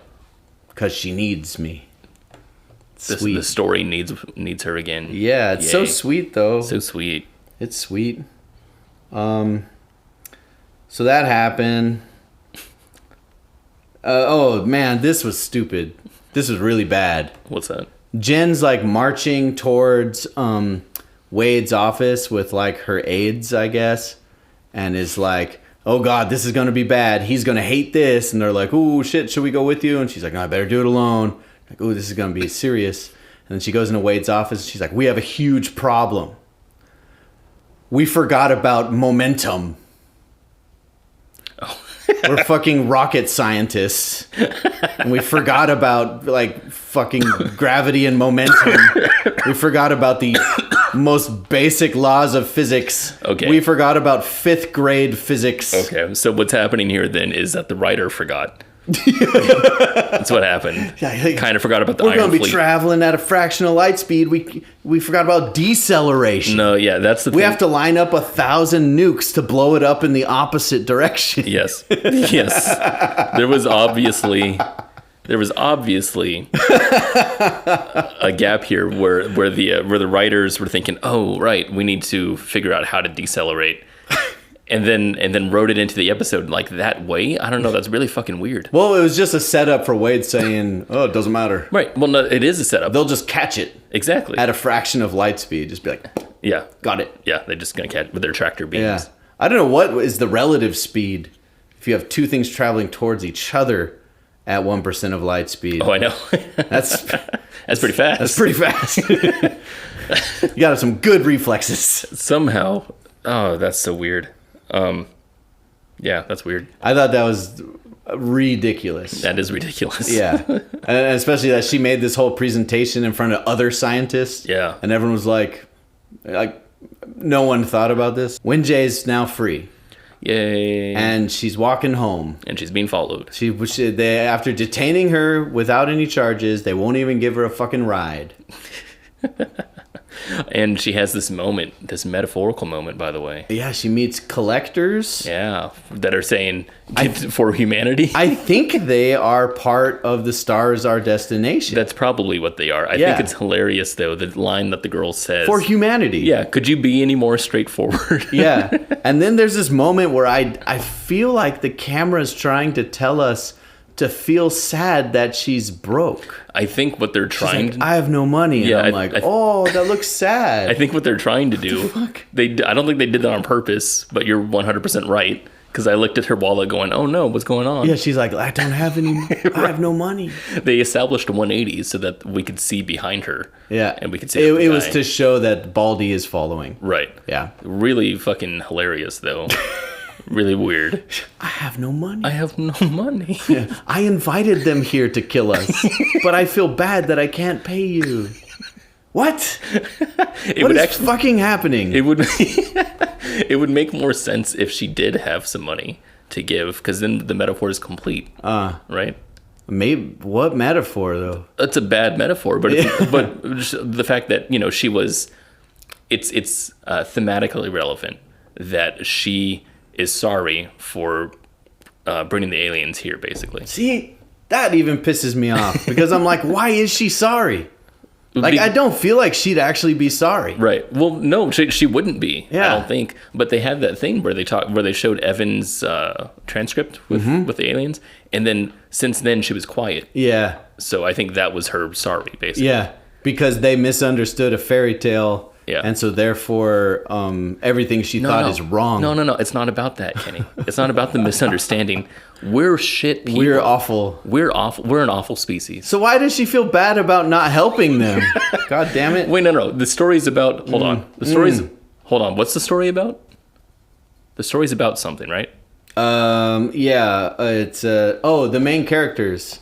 because she needs me. The Sweet. story needs her again. Yeah, it's so Yay. sweet, though. So sweet. It's sweet. So that happened. Oh man, this was stupid. This was really bad. What's that? Jen's like marching towards Wade's office with like her aides, I guess, and is like, "Oh God, this is gonna be bad. He's gonna hate this." And they're like, "Oh shit, should we go with you?" And she's like, "No, I better do it alone." Like, "Oh, this is gonna be serious." And then she goes into Wade's office. And she's like, "We have a huge problem. We forgot about momentum. We're fucking rocket scientists, and we forgot about like fucking gravity and momentum. We forgot about the most basic laws of physics. Okay. We forgot about 5th grade physics. Okay, so what's happening here then is that the writer forgot. That's what happened. Kind of forgot about the We're Iron going to be Fleet. traveling at a fraction of light speed. We forgot about deceleration. No, yeah, that's the thing. We have to line up 1,000 nukes to blow it up in the opposite direction. Yes. There was obviously a gap here where the writers were thinking, oh right, we need to figure out how to decelerate, and then wrote it into the episode like that way. I don't know. That's really fucking weird. Well, it was just a setup for Wade saying, "Oh, it doesn't matter." Right. Well, no, it is a setup. They'll just catch it Exactly. at a fraction of light speed. Just be like, Yeah. "Got it." Yeah. They're just gonna catch with their tractor beams. Yeah. I don't know what is the relative speed if you have two things traveling towards each other at 1% of light speed. Oh, I know. That's That's pretty fast. That's pretty fast. You got some good reflexes. Somehow. Oh, that's so weird. Yeah, that's weird. I thought that was ridiculous. That is ridiculous. Yeah. And especially that she made this whole presentation in front of other scientists. Yeah. And everyone was like, no one thought about this. Wenjie's now free. Yay. And she's walking home. And she's being followed. They after detaining her without any charges, they won't even give her a fucking ride. And she has this moment, this metaphorical moment, by the way. Yeah, she meets collectors. Yeah, that are saying for humanity. I think they are part of the stars our destination. That's probably what they are. I Yeah. think it's hilarious, though, the line that the girl says. For humanity. Yeah, could you be any more straightforward? Yeah. And then there's this moment where I feel like the camera's trying to tell us to feel sad that she's broke. I think what they're She's trying like, I have no money. And Yeah, I'm I- like, oh, that looks sad. I think what they're trying to do, fuck? I don't think they did that on purpose, but you're 100% right. Because I looked at her wallet going, oh no, what's going on? Yeah, she's like, I don't have any, I have no money. They established a 180 so that we could see behind her. Yeah. And we could see it was guy. to show that Baldy is following. Right. Yeah. Really fucking hilarious, though. Really weird. I have no money. I have no money. I invited them here to kill us, but I feel bad that I can't pay you. What? What is fucking happening? It would it would make more sense if she did have some money to give, because then the metaphor is complete. Right? Maybe what metaphor though? It's a bad metaphor, but but the fact that she was, it's thematically relevant that she is sorry for bringing the aliens here, basically. See, that even pisses me off because I'm like, why is she sorry? Like, I don't feel like she'd actually be sorry. Right. Well, no, she wouldn't be. Yeah. I don't think. But they had that thing where they showed Evan's transcript with the aliens, and then since then she was quiet. Yeah. So I think that was her sorry, basically. Yeah, because they misunderstood a fairy tale. Yeah. And so therefore, everything she thought is wrong. No. It's not about that, Kenny. It's not about the misunderstanding. We're shit people. We're awful. We're awful. We're an awful species. So why does she feel bad about not helping them? God damn it. Wait, no. The story's about... Hold on. The story's... Hold on. What's the story about? The story's about something, right? It's the main characters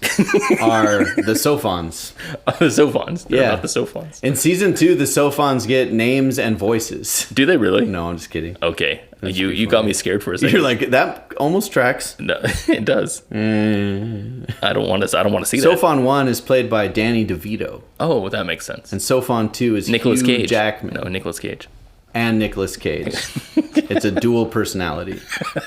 are the Sophons. The Sophons. They're Yeah. about the Sophons. In season 2, the Sophons get names and voices. Do they really? No, I'm just kidding. Okay. You got me scared for a second. You're like, that almost tracks. No, it does. I don't want to see that. Sophon 1 is played by Danny DeVito. Oh, that makes sense. And Sophon 2 is Nicolas Hugh Cage. Jackman. No, Nicolas Cage. And Nicolas Cage. It's a dual personality.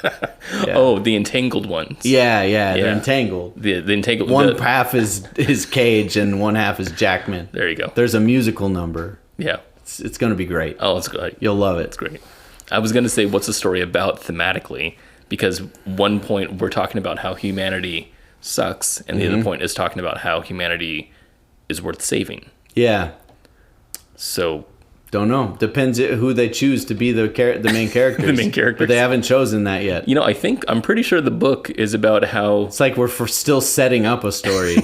Yeah. Oh, the entangled ones. Yeah, they're entangled. The entangled. One half is Cage and one half is Jackman. There you go. There's a musical number. Yeah. It's going to be great. Oh, it's good. You'll love it. It's great. I was going to say, what's the story about thematically? Because one point we're talking about how humanity sucks, and the other point is talking about how humanity is worth saving. Yeah. So... Don't know. Depends who they choose to be the main characters. The main characters. But they haven't chosen that yet. I'm pretty sure the book is about how... It's like we're still setting up a story.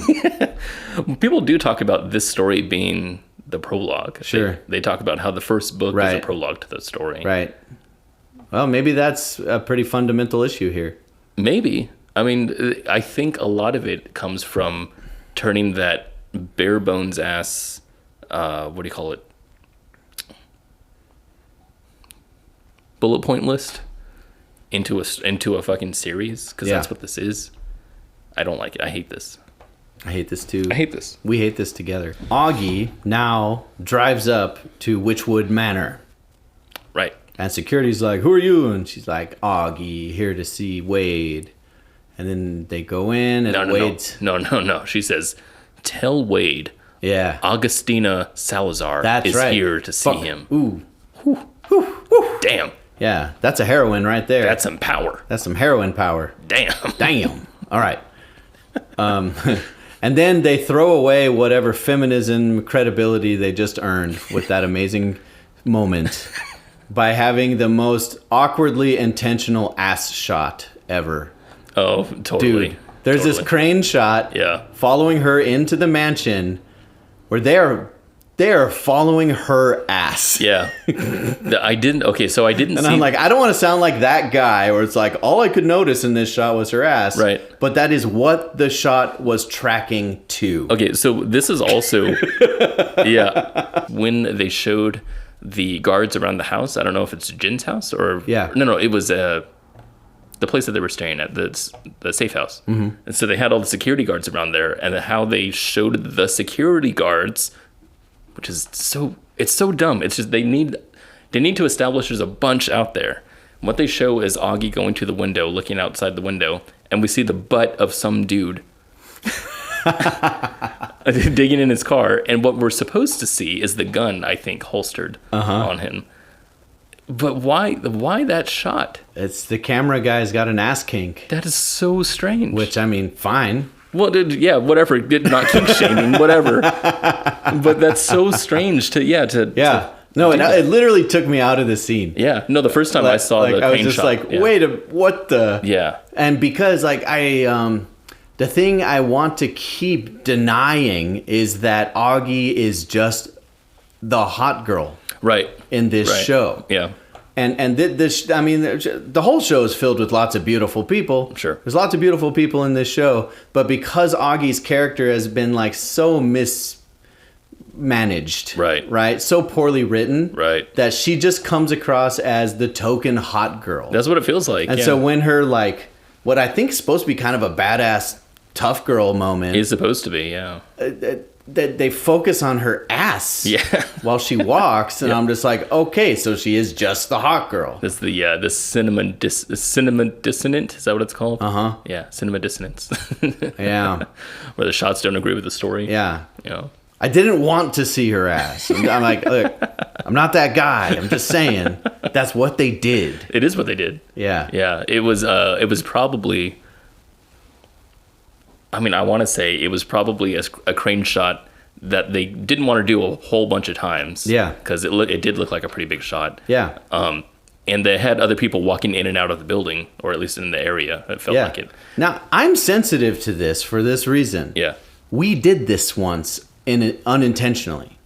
People do talk about this story being the prologue. Sure. They talk about how the first book is a prologue to the story. Right. Well, maybe that's a pretty fundamental issue here. Maybe. I mean, I think a lot of it comes from turning that bare bones ass... what do you call it? bullet point list into a fucking series, because that's what this is. I don't like it. I hate this. I hate this too. I hate this. We hate this together. Augie now drives up to Witchwood Manor. Right. And security's like, who are you? And she's like, Augie, here to see Wade. And then they go in and Wade's... No. She says, tell Wade. Yeah. Augustina Salazar is here to see him. Ooh. Damn. Yeah, that's a heroine right there. That's some power. That's some heroine power. Damn. All right. And then they throw away whatever feminism credibility they just earned with that amazing moment by having the most awkwardly intentional ass shot ever. Oh, totally. Dude, there's this crane shot following her into the mansion where they are following her ass. Yeah. I didn't And I'm like, I don't want to sound like that guy where it's like, all I could notice in this shot was her ass. Right. But that is what the shot was tracking to. Okay, so this is also, when they showed the guards around the house, I don't know if it's Jin's house or... Yeah. No, it was the place that they were staying at, the safe house. Mm-hmm. And so they had all the security guards around there, and how they showed the security guards... Which is it's so dumb. It's just they need to establish there's a bunch out there. What they show is Augie going to the window, looking outside the window, and we see the butt of some dude digging in his car. And what we're supposed to see is the gun, I think, holstered on him. But why that shot? It's the camera guy's got an ass kink. That is so strange. Which, I mean, fine. Well, whatever. Not kink shaming, whatever. But that's so strange No, it literally took me out of the scene. Yeah. No, the first time I saw the crane shot. I was just like, what the? Yeah. And because the thing I want to keep denying is that Augie is just the hot girl. Right. In this show. Yeah. And the whole show is filled with lots of beautiful people. Sure. There's lots of beautiful people in this show, but because Augie's character has been like so mismanaged, right, so poorly written, that she just comes across as the token hot girl. That's what it feels like. And so when her what I think is supposed to be kind of a badass tough girl moment is supposed to be, yeah. That they focus on her ass while she walks, and I'm just like, okay, so she is just the hot girl. That's the cinema dissonant, is that what it's called? Yeah, cinema dissonance. Yeah. Where the shots don't agree with the story. Yeah. I didn't want to see her ass. I'm like, look, I'm not that guy. I'm just saying that's what they did. It is what they did. Yeah. It was probably, I want to say it was probably a crane shot that they didn't want to do a whole bunch of times. Yeah. Because it did look like a pretty big shot. Yeah. And they had other people walking in and out of the building, or at least in the area. It felt like it. Now, I'm sensitive to this for this reason. Yeah. We did this once unintentionally.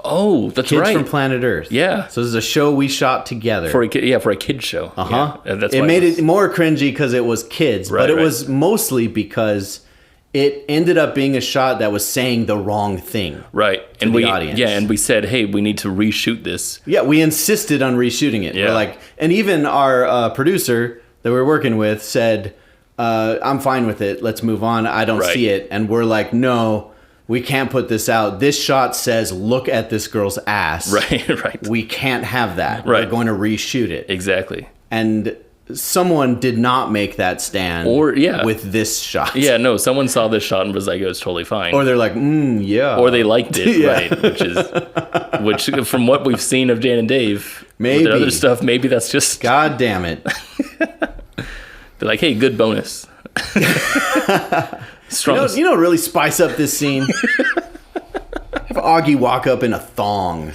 Oh, that's right. Kids from Planet Earth. Yeah. So this is a show we shot together. For a kid show. Uh-huh. Yeah. That's it made it more cringy because it was kids, but it was mostly because it ended up being a shot that was saying the wrong thing. Right. And the audience. Yeah, and we said, hey, we need to reshoot this. Yeah, we insisted on reshooting it. Yeah. We're and even our producer that we're working with said, I'm fine with it. Let's move on. I don't see it. And we're like, no, we can't put this out. This shot says, look at this girl's ass. Right. We can't have that. Right. We're going to reshoot it. Exactly. And someone did not make that stand with this shot. Yeah, no, someone saw this shot and was like, it was totally fine. Or they're like, yeah. Or they liked it, right? Which from what we've seen of Dan and Dave, maybe. With the other stuff, maybe that's just... God damn it. They're like, hey, good bonus. Strong. You know what really spice up this scene? Have Augie walk up in a thong.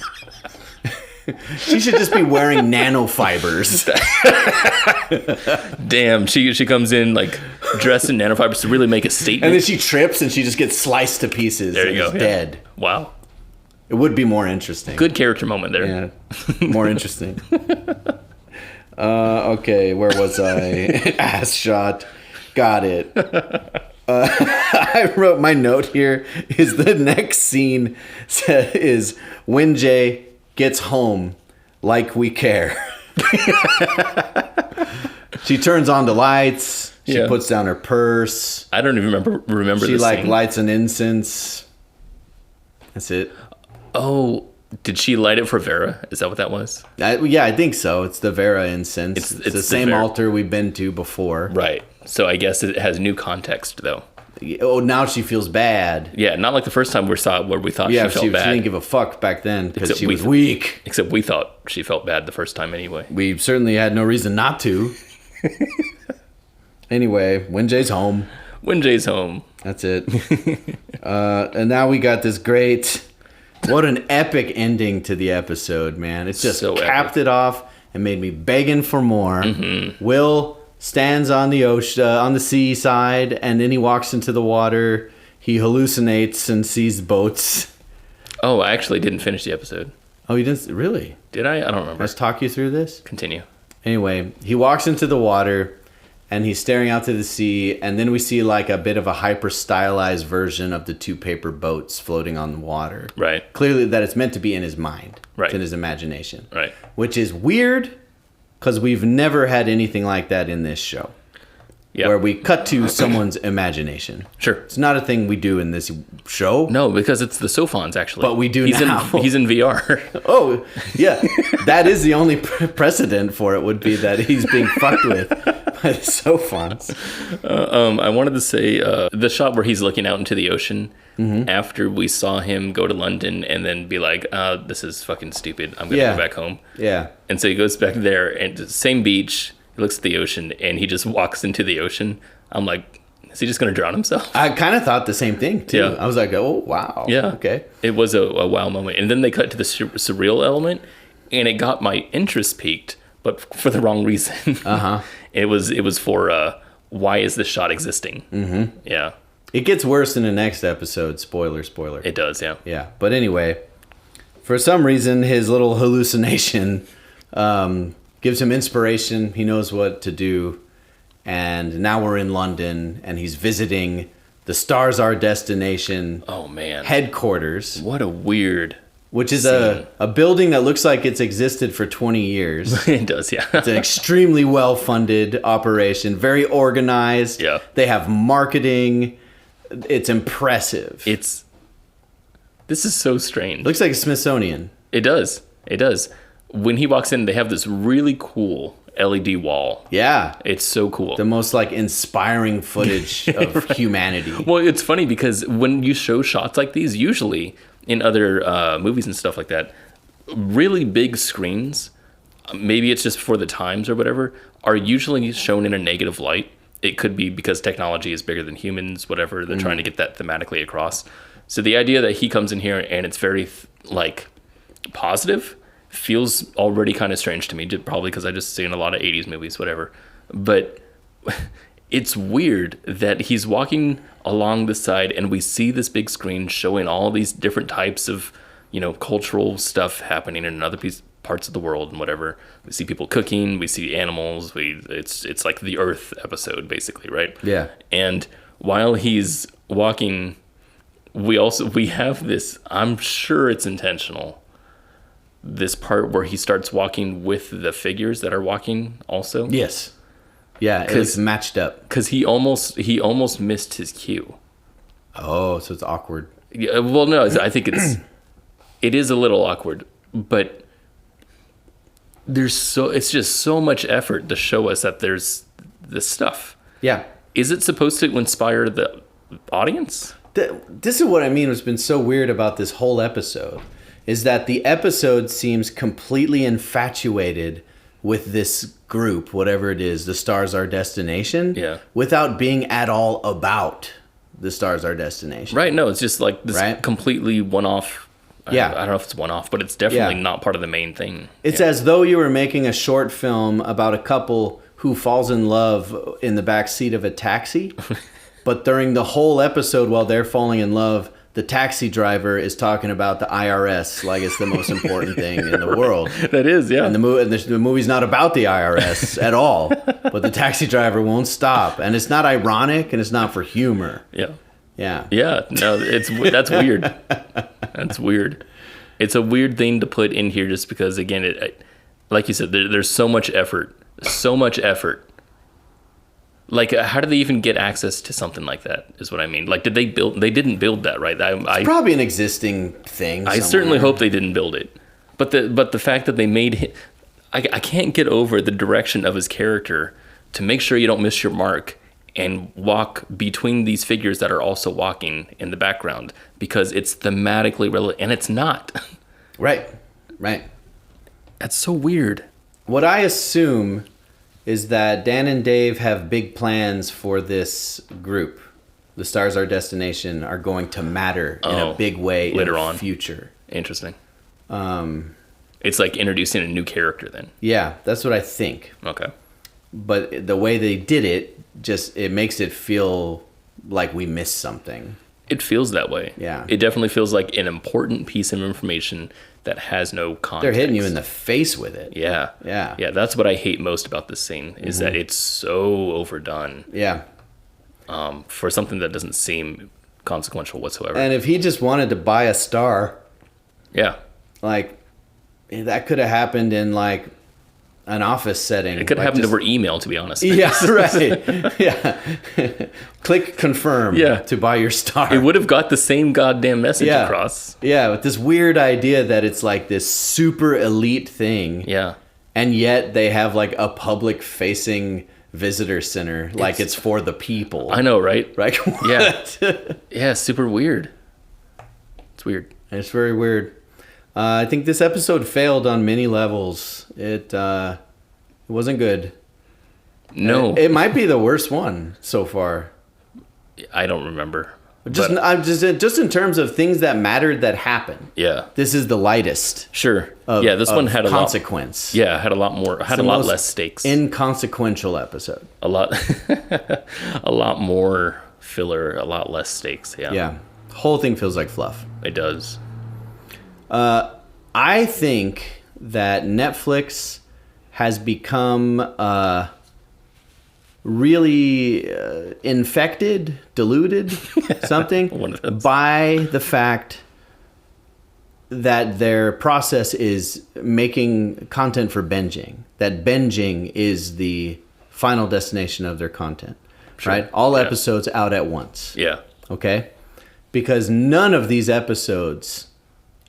She should just be wearing nanofibers. Damn, she comes in dressed in nanofibers to really make a statement. And then she trips and she just gets sliced to pieces. There you go. Dead. Wow. It would be more interesting. Good character moment there. Yeah. More interesting. Okay, where was I? Ass shot. Got it. I wrote my note here is the next scene is Wenjie gets home like we care. She turns on the lights. She Yeah. puts down her purse. I don't even remember She this like scene. lights an incense. That's it. Oh, did she light it for Vera? Is that what that was? Yeah, I think so. It's the Vera incense. It's the the same Vera. altar we've been to before. Right. So I guess it has new context, though. Oh, now she feels bad. Yeah, not like the first time we saw it where we thought Yeah, she felt she bad. didn't give a fuck back then because Except she we was weak. Except we thought she felt bad the first time anyway. We certainly had no reason not to. Anyway, Wenjie's home. Wenjie's home. That's it. And now we got this great... What an epic ending to the episode, man. It's just So capped epic. it off and made me begging for more. Mm-hmm. Will stands on the ocean, on the seaside, and then he walks into the water. He hallucinates and sees boats. Oh, I actually didn't finish the episode. Oh, you didn't? Really? Did I? I don't remember. Let's talk you through this. Continue. Anyway, he walks into the water and he's staring out to the sea, and then we see like a bit of a hyper stylized version of the two paper boats floating on the water. Right. Clearly that it's meant to be in his mind. Right. It's in his imagination. Right. Which is weird because we've never had anything like that in this show. Yeah. Where we cut to someone's imagination. Sure. It's not a thing we do in this show. No, because it's the Sophons, actually. But we do he's now. He's in VR. Oh, yeah. That is the only precedent for it would be that he's being fucked with by the Sophons. I wanted to say the shot where he's looking out into the ocean after we saw him go to London and then be like, this is fucking stupid. I'm going to Yeah. go back home. Yeah. And so he goes back there and the same beach. He looks at the ocean and he just walks into the ocean. I'm like, is he just going to drown himself? I kind of thought the same thing, too. Yeah. I was like, oh, wow. Yeah. Okay. It was a wow moment. And then they cut to the surreal element and it got my interest peaked, but for the wrong reason. Uh-huh. It was for why is this shot existing? Mm-hmm. Yeah. It gets worse in the next episode. Spoiler. It does, yeah. Yeah. But anyway, for some reason, his little hallucination gives him inspiration. He knows what to do. And now we're in London, and he's visiting the Stars Are Destination Oh, man. headquarters, What a weird... which is scene. a building that looks like it's existed for 20 years. It does, yeah. It's an extremely well-funded operation, very organized. Yeah. They have marketing. It's impressive. This is so strange. Looks like a Smithsonian. It does. When he walks in, they have this really cool LED wall. Yeah. It's so cool. The most like inspiring footage of humanity. Well, it's funny because when you show shots like these, usually in other movies and stuff like that, really big screens, maybe it's just for the times or whatever, are usually shown in a negative light. It could be because technology is bigger than humans, whatever. They're trying to get that thematically across. So the idea that he comes in here and it's very like positive feels already kind of strange to me, probably because I just seen a lot of 80s movies, whatever. But it's weird that he's walking along the side and we see this big screen showing all these different types of, cultural stuff happening in other parts of the world and whatever. We see people cooking, we see animals, it's like the Earth episode basically, right? Yeah. And while he's walking, we have this, I'm sure it's intentional, this part where he starts walking with the figures that are walking also. Yes. Yeah, it's matched up. Because he almost missed his cue. Oh, so it's awkward. Yeah, well, no, I think it is a little awkward, but it's just so much effort to show us that there's this stuff. Yeah. Is it supposed to inspire the audience? This is what I mean. What's been so weird about this whole episode is that the episode seems completely infatuated with this group, whatever it is, the Stars Are Destination, Yeah. without being at all about the Stars Are Destination. Right, no, it's just like this Right. completely one-off. Yeah. I don't know if it's one-off, but it's definitely Yeah. not part of the main thing. It's Yeah. as though you were making a short film about a couple who falls in love in the back seat of a taxi, but during the whole episode while they're falling in love, the taxi driver is talking about the IRS like it's the most important thing in the world. That is, yeah. And the movie's not about the IRS at all, but the taxi driver won't stop. And it's not ironic and it's not for humor. Yeah. Yeah. Yeah, no, that's weird. That's weird. It's a weird thing to put in here just because, again, like you said, there's so much effort. Like, how did they even get access to something like that? Is what I mean. Like, did they build? They didn't build that, right? It's probably an existing thing. I certainly hope they didn't build it. But the fact that they made him, I can't get over the direction of his character to make sure you don't miss your mark and walk between these figures that are also walking in the background, because it's thematically relevant, and it's not. Right. That's so weird. What I assume is that Dan and Dave have big plans for this group. The Stars Our Destination are going to matter in a big way later in the on. future. Interesting. It's like introducing a new character then. Yeah, that's what I think. Okay. But the way they did it, it makes it feel like we missed something. It feels that way. Yeah. It definitely feels like an important piece of information that has no context. They're hitting you in the face with it. Yeah. Yeah, that's what I hate most about this scene, is that it's so overdone. Yeah. For something that doesn't seem consequential whatsoever. And if he just wanted to buy a star, yeah. like, that could have happened in, like, an office setting. It could have happened over email, to be honest. Yeah, right. Yeah. Click confirm to buy your star. It would have got the same goddamn message across. Yeah, with this weird idea that it's like this super elite thing. Yeah. And yet they have like a public facing visitor center. Like it's for the people. I know, right? Right? Yeah. Yeah, super weird. It's weird. It's very weird. I think this episode failed on many levels. It wasn't good. No. It might be the worst one so far. I don't remember. Just in terms of things that mattered that happened. Yeah. This is the lightest. Sure. This one had a consequence. Had a lot more. Had a lot less stakes. Inconsequential episode. A lot more filler. A lot less stakes. Yeah. Yeah. The whole thing feels like fluff. It does. I think that Netflix has become really infected, deluded, something by the fact that their process is making content for binging. That binging is the final destination of their content, right? All episodes out at once. Yeah. Okay? Because none of these episodes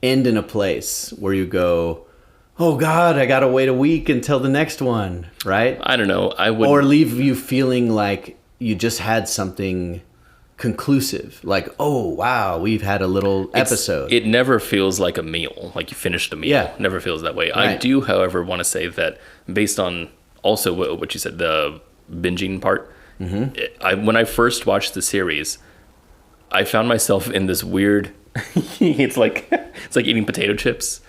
end in a place where you go, oh God, I gotta wait a week until the next one, right? I don't know. I would, or leave you feeling like you just had something conclusive, like, oh wow, we've had a little episode. It never feels like a meal, like you finished a meal. Yeah, never feels that way. Right. I do, however, want to say that based on also what you said, the binging part. When I first watched the series, I found myself in this weird. It's like eating potato chips.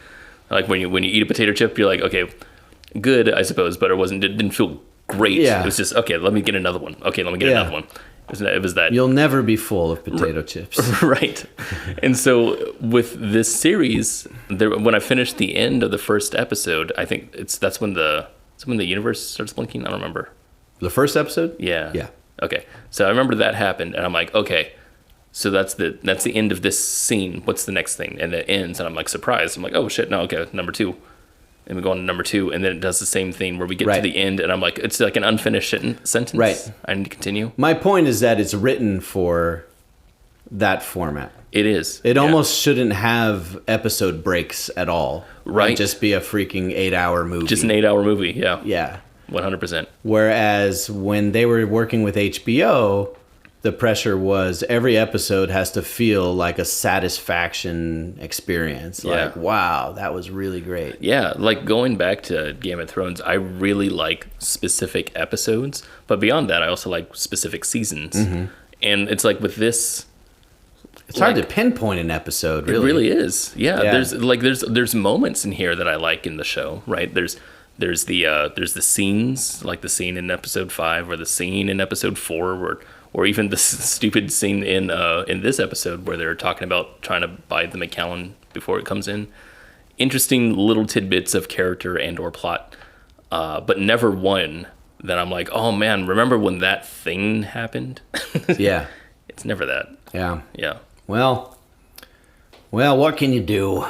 Like when you eat a potato chip, you're like, okay, good, I suppose, but it didn't feel great. Yeah. It was just, okay, let me get another one. Okay, let me get another one. It was that. You'll never be full of potato chips. Right. And so with this series, when I finished the end of the first episode, I think that's when the universe starts blinking. I don't remember. The first episode? Yeah. Yeah. Okay. So I remember that happened, and I'm like, okay, so that's the end of this scene. What's the next thing? And it ends, and I'm like surprised. I'm like, oh shit, no, okay, number 2. And we go on to number 2, and then it does the same thing where we get to the end, and I'm like, it's like an unfinished sentence. Right. I need to continue. My point is that it's written for that format. It is. It almost shouldn't have episode breaks at all. Right. It'd just be a freaking 8-hour movie. Just an 8-hour movie, yeah. Yeah. 100%. Whereas when they were working with HBO, the pressure was every episode has to feel like a satisfaction experience. Yeah. Like, wow, that was really great. Yeah, like going back to Game of Thrones, I really like specific episodes, but beyond that, I also like specific seasons. And it's like with this, it's hard to pinpoint an episode. Really, it really is. Yeah, there's moments in here that I like in the show. Right, there's the scenes, like the scene in episode 5 or the scene in episode 4, or even the stupid scene in this episode where they're talking about trying to buy the McAllen before it comes in. Interesting little tidbits of character and or plot, but never one that I'm like, oh man, remember when that thing happened? Yeah. It's never that. Yeah. Yeah. Well, what can you do?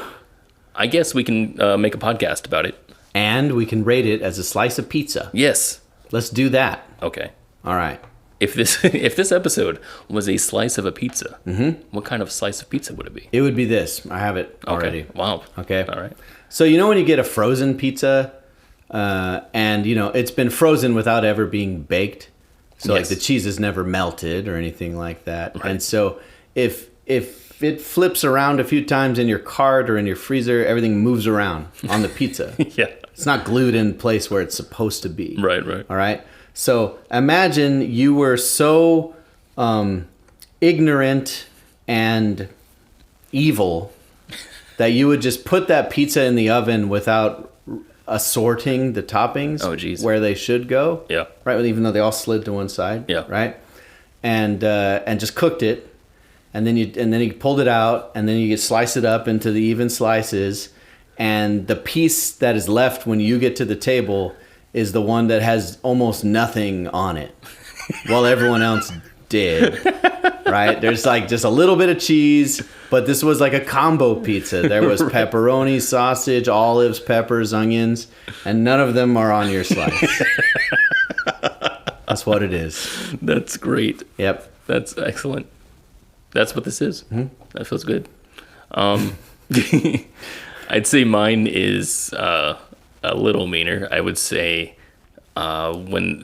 I guess we can make a podcast about it. And we can rate it as a slice of pizza. Yes. Let's do that. Okay. All right. If this episode was a slice of a pizza, what kind of slice of pizza would it be? It would be this. I have it already. Okay. Wow. Okay. All right. So you know when you get a frozen pizza, and you know it's been frozen without ever being baked, so like Yes. the cheese is never melted or anything like that. Right. And so if it flips around a few times in your cart or in your freezer, everything moves around on the pizza. Yeah. It's not glued in place where it's supposed to be. Right. Right. All right. So imagine you were so ignorant and evil that you would just put that pizza in the oven without assorting the toppings Oh, geez. where they should go. Yeah. Right. Even though they all slid to one side. Yeah. Right. And just cooked it, and then you pulled it out, and then you slice it up into the even slices, and the piece that is left when you get to the table is the one that has almost nothing on it, while everyone else did. Right? There's like just a little bit of cheese, but this was like a combo pizza. There was pepperoni, sausage, olives, peppers, onions, and none of them are on your slice. That's what it is. That's great. Yep. That's excellent. That's what this is. That feels good. I'd say mine is a little meaner. I would say when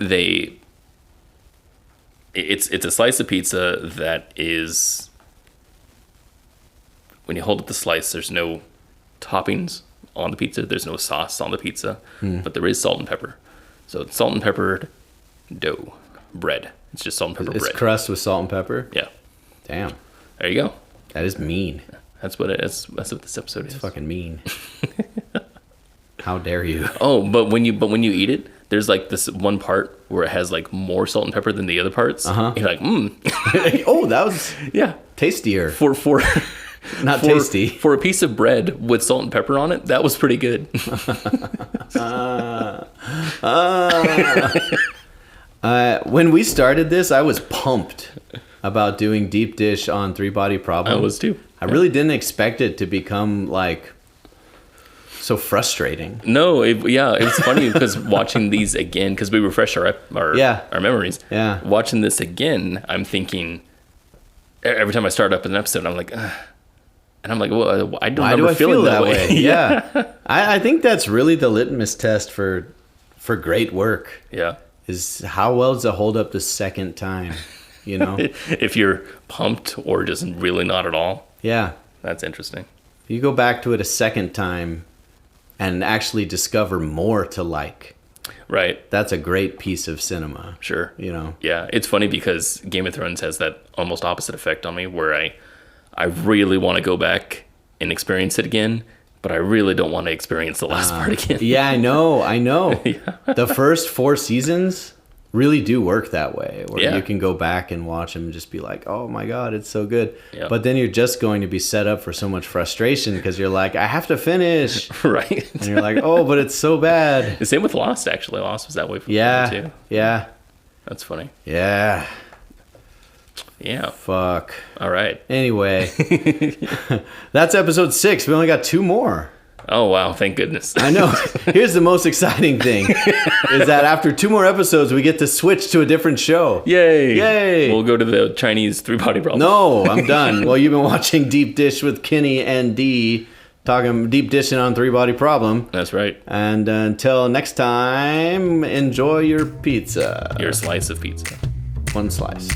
it's a slice of pizza that is, when you hold up the slice, there's no toppings on the pizza. There's no sauce on the pizza, but there is salt and pepper. So it's salt and peppered dough bread. It's just salt and pepper It's bread. crust with salt and pepper. Yeah. Damn. There you go. That is mean. That's what that's what this episode is. Fucking mean. How dare you? Oh, but when you eat it, there's like this one part where it has like more salt and pepper than the other parts. You're like, Oh, that was yeah. tastier. For Not for, tasty. For a piece of bread with salt and pepper on it, that was pretty good. When we started this, I was pumped about doing deep dish on Three Body Problem. I was too. I really didn't expect it to become like so frustrating. No, it's funny because watching these again, because we refresh our memories. Yeah. Watching this again, I'm thinking every time I start up an episode, I'm like, ugh. And I'm like, well, I don't Why remember do I feeling feel that way. way? Yeah. I think that's really the litmus test for great work. Yeah. Is how well does it hold up the second time? You know? If you're pumped or just really not at all. Yeah. That's interesting. You go back to it a second time and actually discover more to like. Right. That's a great piece of cinema. Sure. You know? Yeah. It's funny because Game of Thrones has that almost opposite effect on me where I really want to go back and experience it again, but I really don't want to experience the last part again. Yeah, I know. Yeah. The first 4 seasons really do work that way, where Yeah. you can go back and watch them and just be like, oh my God, it's so good. Yeah. But then you're just going to be set up for so much frustration because you're like, I have to finish. Right. And you're like, oh, but it's so bad. The same with Lost, actually. Lost was that way for me Yeah. too. Yeah. That's funny. Yeah. Yeah. Fuck. All right. Anyway, that's episode 6. We only got 2 more. Oh, wow. Thank goodness. I know. Here's the most exciting thing is that after 2 more episodes, we get to switch to a different show. Yay. Yay. We'll go to the Chinese three-body problem. No, I'm done. Well, you've been watching Deep Dish with Kenny and Dee, talking deep dishing on Three Body Problem. That's right. And until next time, enjoy your pizza. Your slice of pizza. 1 slice.